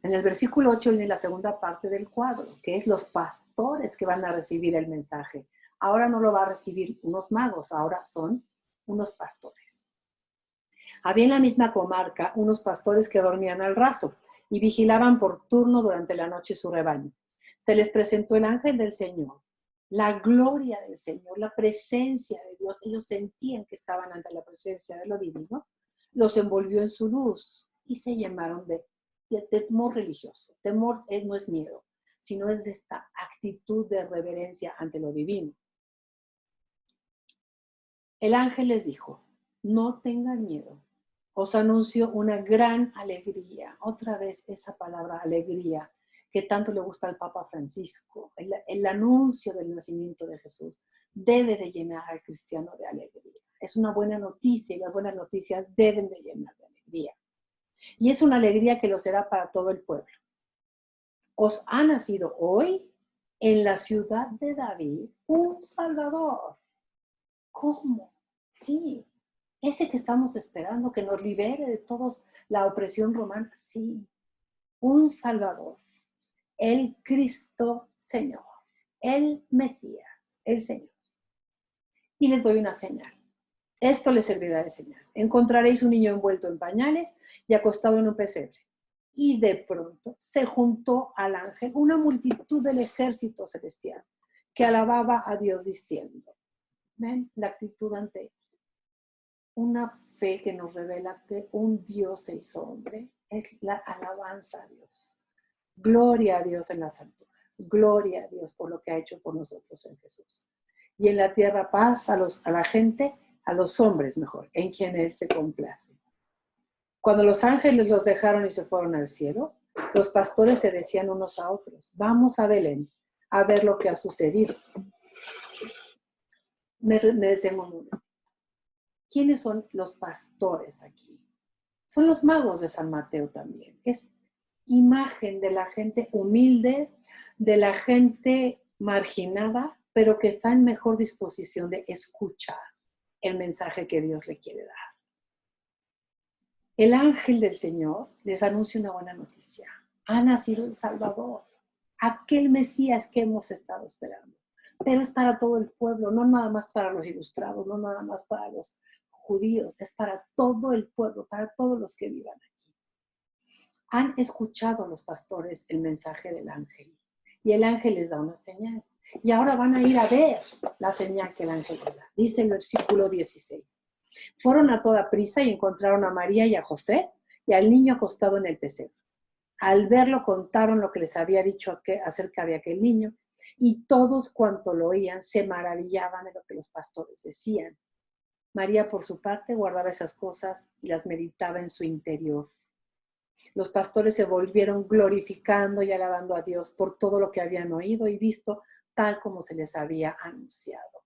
En el versículo 8 viene la segunda parte del cuadro, que es los pastores que van a recibir el mensaje. Ahora no lo va a recibir unos magos, ahora son unos pastores. Había en la misma comarca unos pastores que dormían al raso y vigilaban por turno durante la noche su rebaño. Se les presentó el ángel del Señor, la gloria del Señor, la presencia de Dios. Ellos sentían que estaban ante la presencia de lo divino. Los envolvió en su luz y se llenaron de temor religioso. Temor no es miedo, sino es de esta actitud de reverencia ante lo divino. El ángel les dijo, no tengan miedo. Os anuncio una gran alegría. Otra vez esa palabra alegría que tanto le gusta al Papa Francisco. El anuncio del nacimiento de Jesús debe de llenar al cristiano de alegría. Es una buena noticia y las buenas noticias deben de llenar de alegría. Y es una alegría que lo será para todo el pueblo. Os ha nacido hoy en la ciudad de David un Salvador. ¿Cómo? Sí, ese que estamos esperando, que nos libere de toda la opresión romana. Sí, un Salvador, el Cristo Señor, el Mesías, el Señor. Y les doy una señal. Esto les servirá de señal. Encontraréis un niño envuelto en pañales y acostado en un pesebre. Y de pronto se juntó al ángel una multitud del ejército celestial que alababa a Dios diciendo, ¿ven? La actitud ante una fe que nos revela que un Dios se hizo hombre es la alabanza a Dios. Gloria a Dios en las alturas. Gloria a Dios por lo que ha hecho por nosotros en Jesús. Y en la tierra paz a la gente, a los hombres mejor, en quien Él se complace. Cuando los ángeles los dejaron y se fueron al cielo, los pastores se decían unos a otros, vamos a Belén a ver lo que ha sucedido. Me detengo un momento. ¿Quiénes son los pastores aquí? Son los magos de San Mateo también. Es imagen de la gente humilde, de la gente marginada, pero que está en mejor disposición de escuchar el mensaje que Dios le quiere dar. El ángel del Señor les anuncia una buena noticia. Ha nacido el Salvador, aquel Mesías que hemos estado esperando. Pero es para todo el pueblo, no nada más para los ilustrados, no nada más para los judíos, es para todo el pueblo, para todos los que vivan aquí. Han escuchado a los pastores el mensaje del ángel y el ángel les da una señal. Y ahora van a ir a ver la señal que el ángel les da. Dice el versículo 16. Fueron a toda prisa y encontraron a María y a José y al niño acostado en el pesebre. Al verlo contaron lo que les había dicho acerca de aquel niño y todos cuanto lo oían se maravillaban de lo que los pastores decían. María, por su parte, guardaba esas cosas y las meditaba en su interior. Los pastores se volvieron glorificando y alabando a Dios por todo lo que habían oído y visto, tal como se les había anunciado.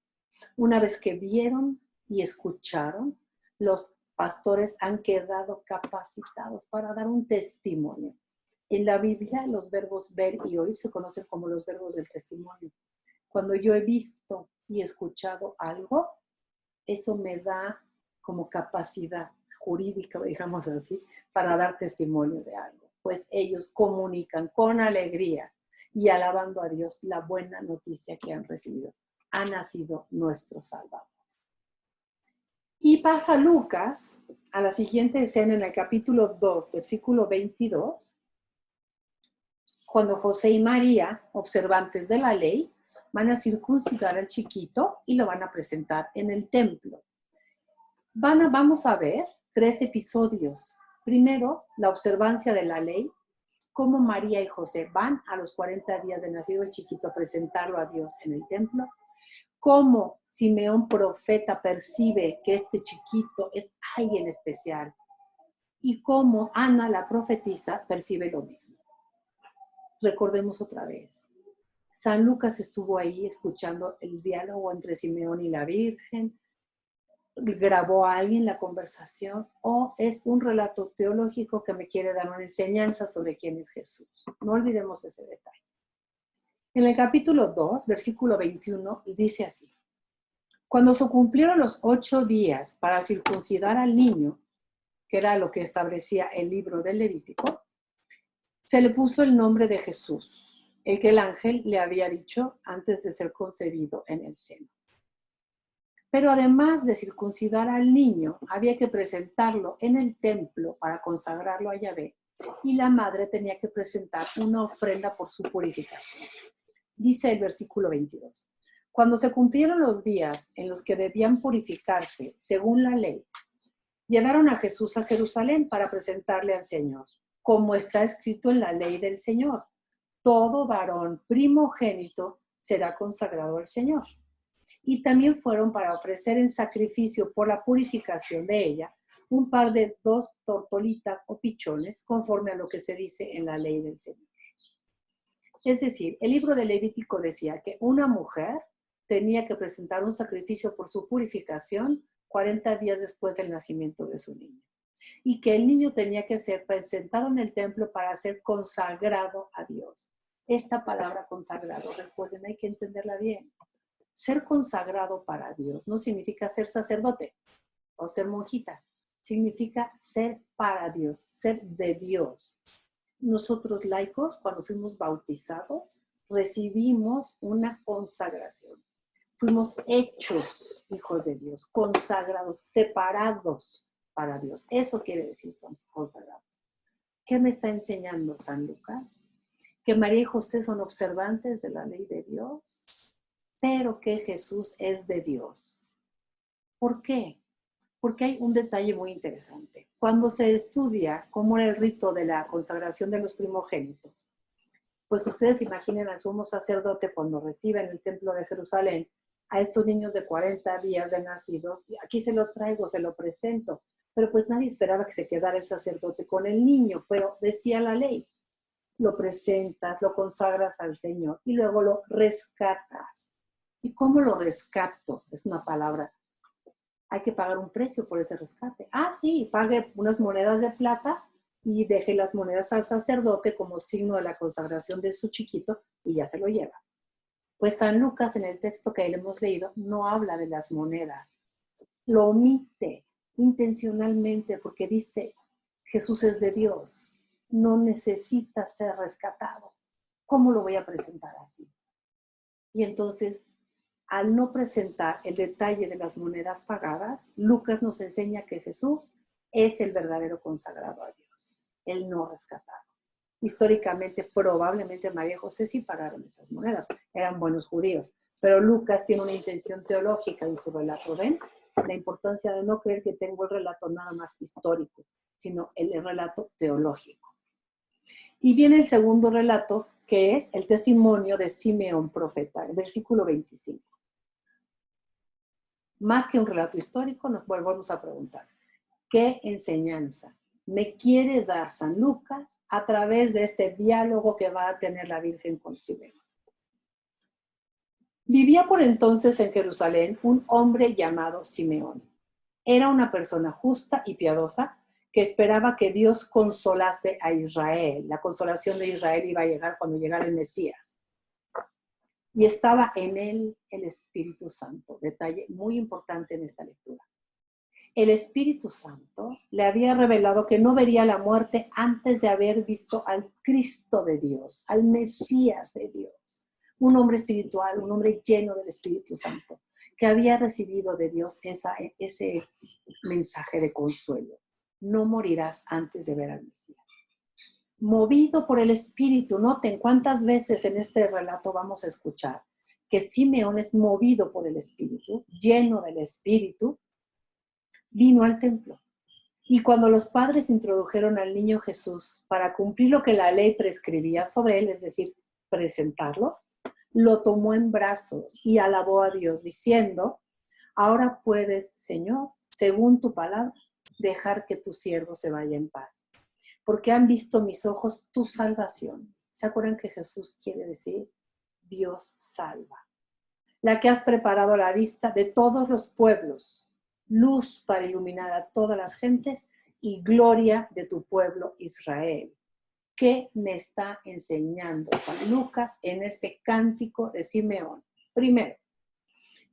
Una vez que vieron y escucharon, los pastores han quedado capacitados para dar un testimonio. En la Biblia, los verbos ver y oír se conocen como los verbos del testimonio. Cuando yo he visto y escuchado algo, eso me da como capacidad jurídica, digamos así, para dar testimonio de algo. Pues ellos comunican con alegría y alabando a Dios la buena noticia que han recibido. Ha nacido nuestro Salvador. Y pasa Lucas a la siguiente escena en el capítulo 2, versículo 22, cuando José y María, observantes de la ley, van a circuncidar al chiquito y lo van a presentar en el templo. Vamos a ver 3 episodios. Primero, la observancia de la ley, cómo María y José van a los 40 días de nacido el chiquito a presentarlo a Dios en el templo, cómo Simeón profeta percibe que este chiquito es alguien especial y cómo Ana la profetisa percibe lo mismo. Recordemos otra vez. San Lucas estuvo ahí escuchando el diálogo entre Simeón y la Virgen, grabó a alguien la conversación o es un relato teológico que me quiere dar una enseñanza sobre quién es Jesús. No olvidemos ese detalle. En el capítulo 2, versículo 21, dice así. Cuando se cumplieron los 8 días para circuncidar al niño, que era lo que establecía el libro del Levítico, se le puso el nombre de Jesús, el que el ángel le había dicho antes de ser concebido en el seno. Pero además de circuncidar al niño, había que presentarlo en el templo para consagrarlo a Yahvé, y la madre tenía que presentar una ofrenda por su purificación. Dice el versículo 22. Cuando se cumplieron los días en los que debían purificarse, según la ley, llevaron a Jesús a Jerusalén para presentarle al Señor, como está escrito en la ley del Señor. Todo varón primogénito será consagrado al Señor. Y también fueron para ofrecer en sacrificio por la purificación de ella un par de 2 tortolitas o pichones, conforme a lo que se dice en la ley del Señor. Es decir, el libro de Levítico decía que una mujer tenía que presentar un sacrificio por su purificación 40 días después del nacimiento de su niño. Y que el niño tenía que ser presentado en el templo para ser consagrado a Dios. Esta palabra consagrado, recuerden, hay que entenderla bien. Ser consagrado para Dios no significa ser sacerdote o ser monjita. Significa ser para Dios, ser de Dios. Nosotros laicos, cuando fuimos bautizados, recibimos una consagración. Fuimos hechos hijos de Dios, consagrados, separados para Dios. Eso quiere decir son consagrados. ¿Qué me está enseñando San Lucas? Que María y José son observantes de la ley de Dios, pero que Jesús es de Dios. ¿Por qué? Porque hay un detalle muy interesante. Cuando se estudia cómo era el rito de la consagración de los primogénitos, pues ustedes imaginen al sumo sacerdote cuando recibe en el templo de Jerusalén a estos niños de 40 días de nacidos, y aquí se lo traigo, se lo presento, pero pues nadie esperaba que se quedara el sacerdote con el niño, pero decía la ley, lo presentas, lo consagras al Señor y luego lo rescatas. ¿Y cómo lo rescato? Es una palabra. Hay que pagar un precio por ese rescate. Ah, sí, pague unas monedas de plata y deje las monedas al sacerdote como signo de la consagración de su chiquito y ya se lo lleva. Pues San Lucas, en el texto que hemos leído, no habla de las monedas. Lo omite intencionalmente porque dice, Jesús es de Dios, no necesita ser rescatado. ¿Cómo lo voy a presentar así? Y entonces, al no presentar el detalle de las monedas pagadas, Lucas nos enseña que Jesús es el verdadero consagrado a Dios, el no rescatado. Históricamente, probablemente María y José sí pagaron esas monedas, eran buenos judíos, pero Lucas tiene una intención teológica en su relato. ¿Ven? La importancia de no creer que tengo el relato nada más histórico, sino el relato teológico. Y viene el segundo relato, que es el testimonio de Simeón profeta, el versículo 25. Más que un relato histórico, nos volvemos a preguntar, ¿qué enseñanza me quiere dar San Lucas a través de este diálogo que va a tener la Virgen con Simeón? Vivía por entonces en Jerusalén un hombre llamado Simeón. Era una persona justa y piadosa que esperaba que Dios consolase a Israel. La consolación de Israel iba a llegar cuando llegara el Mesías. Y estaba en él el Espíritu Santo. Detalle muy importante en esta lectura. El Espíritu Santo le había revelado que no vería la muerte antes de haber visto al Cristo de Dios, al Mesías de Dios. Un hombre espiritual, un hombre lleno del Espíritu Santo, que había recibido de Dios ese mensaje de consuelo. No morirás antes de ver al Mesías. Movido por el Espíritu, noten cuántas veces en este relato vamos a escuchar que Simeón es movido por el Espíritu, lleno del Espíritu, vino al templo. Y cuando los padres introdujeron al niño Jesús para cumplir lo que la ley prescribía sobre él, es decir, presentarlo, lo tomó en brazos y alabó a Dios diciendo, ahora puedes, Señor, según tu palabra, dejar que tu siervo se vaya en paz, porque han visto mis ojos tu salvación. ¿Se acuerdan que Jesús quiere decir Dios salva? La que has preparado a la vista de todos los pueblos, luz para iluminar a todas las gentes y gloria de tu pueblo Israel. ¿Qué me está enseñando San Lucas en este cántico de Simeón? Primero,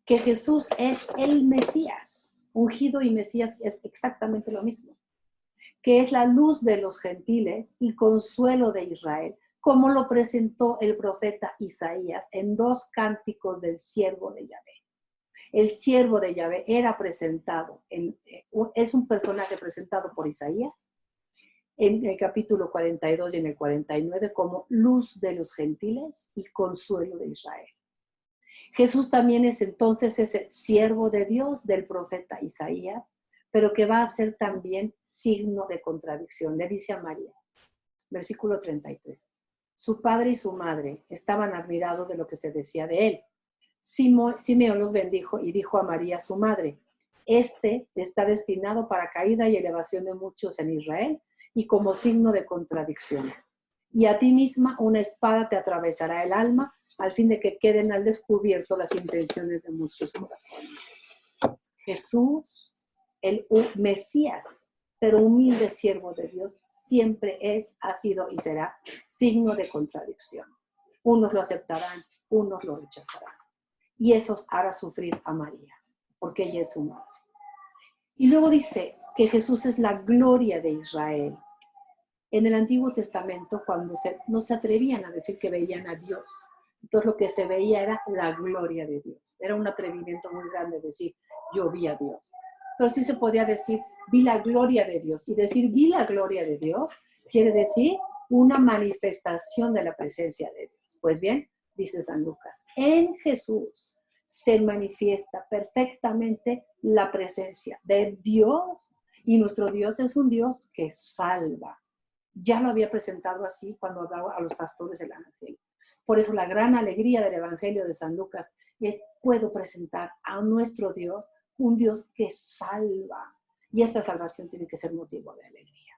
que Jesús es el Mesías. Ungido y Mesías es exactamente lo mismo. Que es la luz de los gentiles y consuelo de Israel, como lo presentó el profeta Isaías en 2 cánticos del siervo de Yahvé. El siervo de Yahvé era presentado, es un personaje presentado por Isaías en el capítulo 42 y en el 49 como luz de los gentiles y consuelo de Israel. Jesús también es entonces ese siervo de Dios del profeta Isaías, pero que va a ser también signo de contradicción. Le dice a María, versículo 33, su padre y su madre estaban admirados de lo que se decía de él. Simeón los bendijo y dijo a María, su madre, este está destinado para caída y elevación de muchos en Israel y como signo de contradicción. Y a ti misma una espada te atravesará el alma al fin de que queden al descubierto las intenciones de muchos corazones. Jesús, el Mesías, pero humilde siervo de Dios, siempre es, ha sido y será signo de contradicción. Unos lo aceptarán, unos lo rechazarán. Y eso hará sufrir a María, porque ella es su madre. Y luego dice que Jesús es la gloria de Israel. En el Antiguo Testamento, cuando no se atrevían a decir que veían a Dios, entonces lo que se veía era la gloria de Dios. Era un atrevimiento muy grande decir, yo vi a Dios. Pero sí se podía decir, vi la gloria de Dios. Y decir, vi la gloria de Dios, quiere decir una manifestación de la presencia de Dios. Pues bien, dice San Lucas, en Jesús se manifiesta perfectamente la presencia de Dios, y nuestro Dios es un Dios que salva. Ya lo había presentado así cuando hablaba a los pastores del Evangelio. Por eso la gran alegría del Evangelio de San Lucas es, puedo presentar a nuestro Dios, un Dios que salva. Y esta salvación tiene que ser motivo de alegría.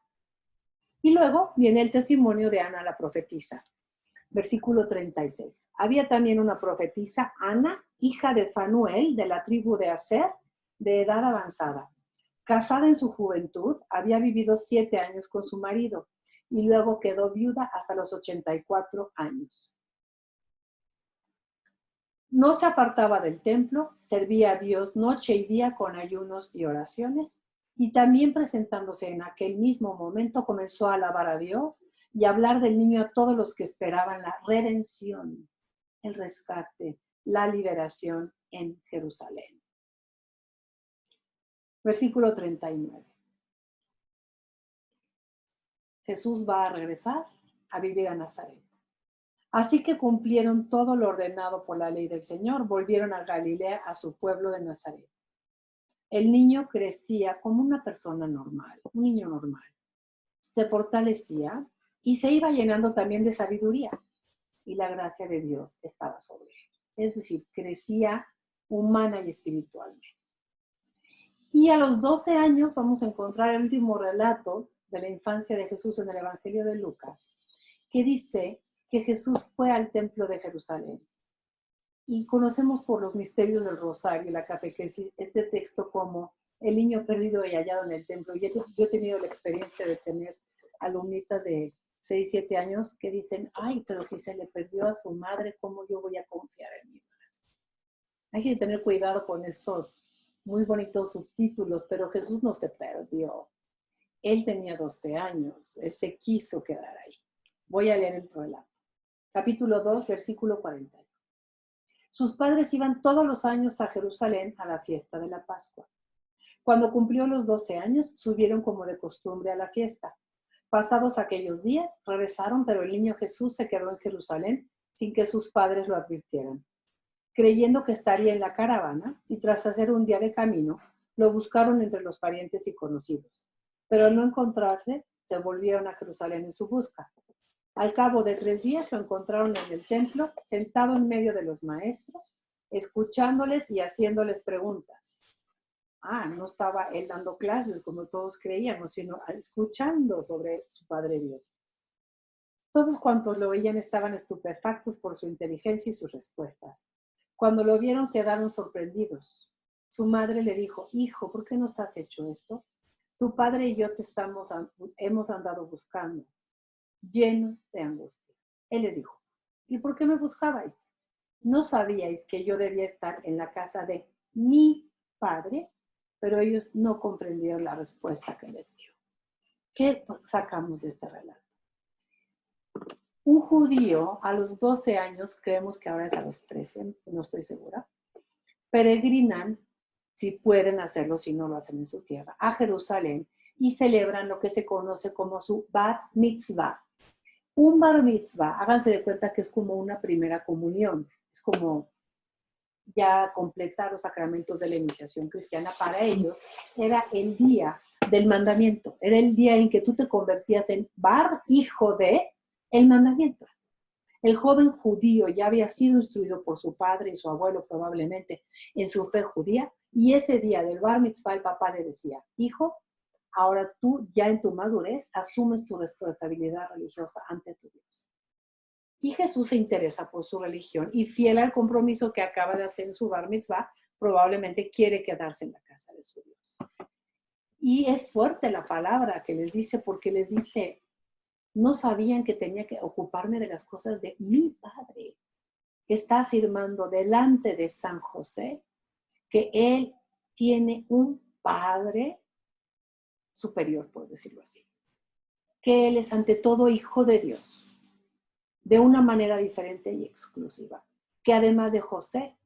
Y luego viene el testimonio de Ana la profetisa. Versículo 36. Había también una profetisa, Ana, hija de Fanuel, de la tribu de Aser, de edad avanzada. Casada en su juventud, había vivido 7 años con su marido y luego quedó viuda hasta los 84 años. No se apartaba del templo, servía a Dios noche y día con ayunos y oraciones, y también presentándose en aquel mismo momento comenzó a alabar a Dios y a hablar del niño a todos los que esperaban la redención, el rescate, la liberación en Jerusalén. Versículo 39. Jesús va a regresar a vivir a Nazaret. Así que cumplieron todo lo ordenado por la ley del Señor, volvieron a Galilea, a su pueblo de Nazaret. El niño crecía como una persona normal, un niño normal. Se fortalecía y se iba llenando también de sabiduría, y la gracia de Dios estaba sobre él. Es decir, crecía humana y espiritualmente. Y a los 12 años vamos a encontrar el último relato de la infancia de Jesús en el Evangelio de Lucas, que dice que Jesús fue al templo de Jerusalén. Y conocemos por los misterios del rosario y la catequesis este texto como el niño perdido y hallado en el templo. Yo he tenido la experiencia de tener alumnitas de 6, 7 años que dicen, ay, pero si se le perdió a su madre, ¿cómo yo voy a confiar en mi madre? Hay que tener cuidado con estos muy bonitos subtítulos, pero Jesús no se perdió. Él tenía 12 años, él se quiso quedar ahí. Voy a leer el relato. Capítulo 2, versículo 40. Sus padres iban todos los años a Jerusalén a la fiesta de la Pascua. Cuando cumplió los 12 años, subieron como de costumbre a la fiesta. Pasados aquellos días, regresaron, pero el niño Jesús se quedó en Jerusalén sin que sus padres lo advirtieran. Creyendo que estaría en la caravana, y tras hacer un día de camino, lo buscaron entre los parientes y conocidos. Pero al no encontrarse, se volvieron a Jerusalén en su busca. Al cabo de 3 días lo encontraron en el templo, sentado en medio de los maestros, escuchándoles y haciéndoles preguntas. No estaba él dando clases como todos creíamos, sino escuchando sobre su Padre Dios. Todos cuantos lo oían estaban estupefactos por su inteligencia y sus respuestas. Cuando lo vieron quedaron sorprendidos. Su madre le dijo, hijo, ¿por qué nos has hecho esto? Tu padre y yo te hemos andado buscando, llenos de angustia. Él les dijo, ¿y por qué me buscabais? ¿No sabíais que yo debía estar en la casa de mi padre? Pero ellos no comprendieron la respuesta que les dio. ¿Qué sacamos de este relato? Un judío a los 12 años, creemos que ahora es a los 13, no estoy segura, peregrinan, si pueden hacerlo, si no lo hacen en su tierra, a Jerusalén y celebran lo que se conoce como su bar mitzvah. Un bar mitzvah, háganse de cuenta que es como una primera comunión, es como ya completar los sacramentos de la iniciación cristiana. Para ellos era el día del mandamiento, era el día en que tú te convertías en bar, hijo de el mandamiento. El joven judío ya había sido instruido por su padre y su abuelo probablemente en su fe judía, y ese día del bar mitzvah el papá le decía, hijo, ahora tú ya en tu madurez asumes tu responsabilidad religiosa ante tu Dios. Y Jesús se interesa por su religión y fiel al compromiso que acaba de hacer en su bar mitzvah, probablemente quiere quedarse en la casa de su Dios. Y es fuerte la palabra que les dice, porque les dice, no sabían que tenía que ocuparme de las cosas de mi padre. Está afirmando delante de San José que él tiene un padre superior, por decirlo así. Que él es ante todo hijo de Dios, de una manera diferente y exclusiva. Que además de José,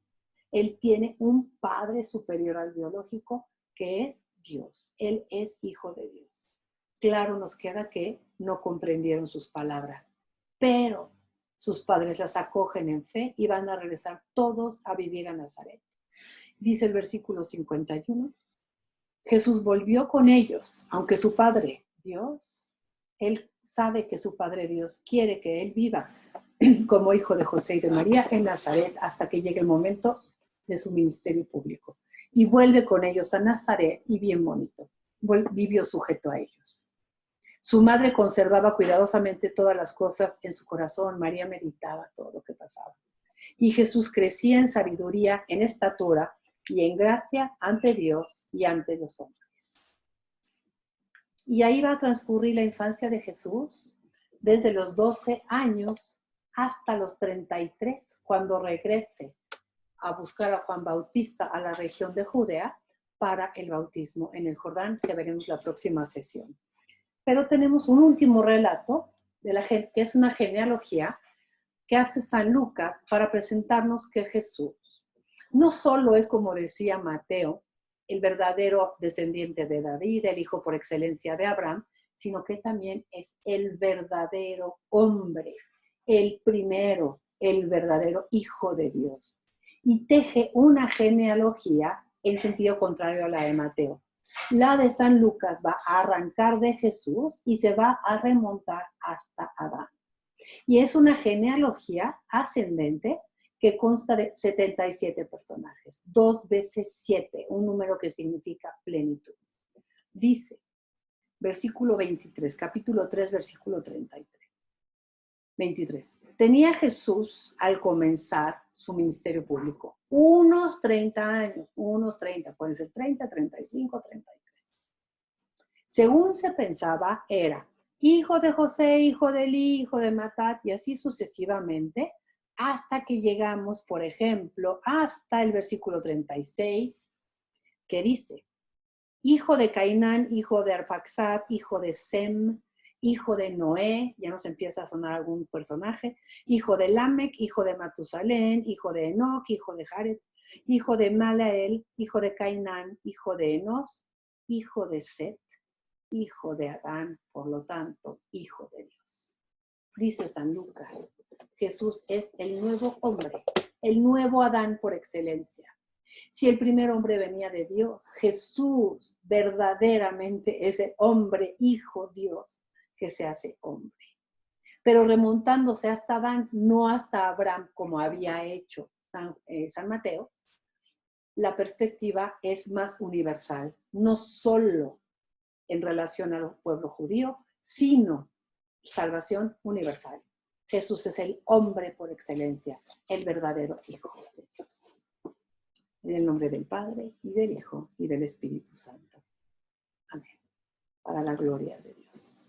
él tiene un padre superior al biológico, que es Dios. Él es hijo de Dios. claro nos queda que no comprendieron sus palabras, pero sus padres las acogen en fe y van a regresar todos a vivir a Nazaret. Dice el versículo 51, Jesús volvió con ellos, aunque su Padre, Dios, él sabe que su Padre Dios quiere que él viva como hijo de José y de María en Nazaret hasta que llegue el momento de su ministerio público. Y vuelve con ellos a Nazaret y bien bonito, vivió sujeto a ellos. Su madre conservaba cuidadosamente todas las cosas en su corazón. María meditaba todo lo que pasaba. Y Jesús crecía en sabiduría, en estatura y en gracia ante Dios y ante los hombres. Y ahí va a transcurrir la infancia de Jesús desde los 12 años hasta los 33, cuando regrese a buscar a Juan Bautista a la región de Judea para el bautismo en el Jordán, que veremos la próxima sesión. Pero tenemos un último relato que es una genealogía que hace San Lucas para presentarnos que Jesús no solo es, como decía Mateo, el verdadero descendiente de David, el hijo por excelencia de Abraham, sino que también es el verdadero hombre, el primero, el verdadero hijo de Dios. Y teje una genealogía en sentido contrario a la de Mateo. La de San Lucas va a arrancar de Jesús y se va a remontar hasta Adán. Y es una genealogía ascendente que consta de 77 personajes, 2 veces 7, un número que significa plenitud. Dice, versículo 23, capítulo 3, versículo 23. Tenía Jesús al comenzar su ministerio público unos 30 años, pueden ser 30, 35, 33. Según se pensaba, era hijo de José, hijo de Eli, hijo de Matat, y así sucesivamente, hasta que llegamos, por ejemplo, hasta el versículo 36, que dice, hijo de Cainán, hijo de Arfaxad, hijo de Sem, hijo de Noé, ya nos empieza a sonar algún personaje, hijo de Lamec, hijo de Matusalén, hijo de Enoch, hijo de Jared, hijo de Malael, hijo de Cainán, hijo de Enos, hijo de Set, hijo de Adán, por lo tanto, hijo de Dios. Dice San Lucas, Jesús es el nuevo hombre, el nuevo Adán por excelencia. Si el primer hombre venía de Dios, Jesús verdaderamente es el hombre, hijo Dios, que se hace hombre. Pero remontándose hasta Adán, no hasta Abraham, como había hecho San Mateo, la perspectiva es más universal, no solo en relación al pueblo judío, sino salvación universal. Jesús es el hombre por excelencia, el verdadero Hijo de Dios. En el nombre del Padre, y del Hijo, y del Espíritu Santo. Amén. Para la gloria de Dios.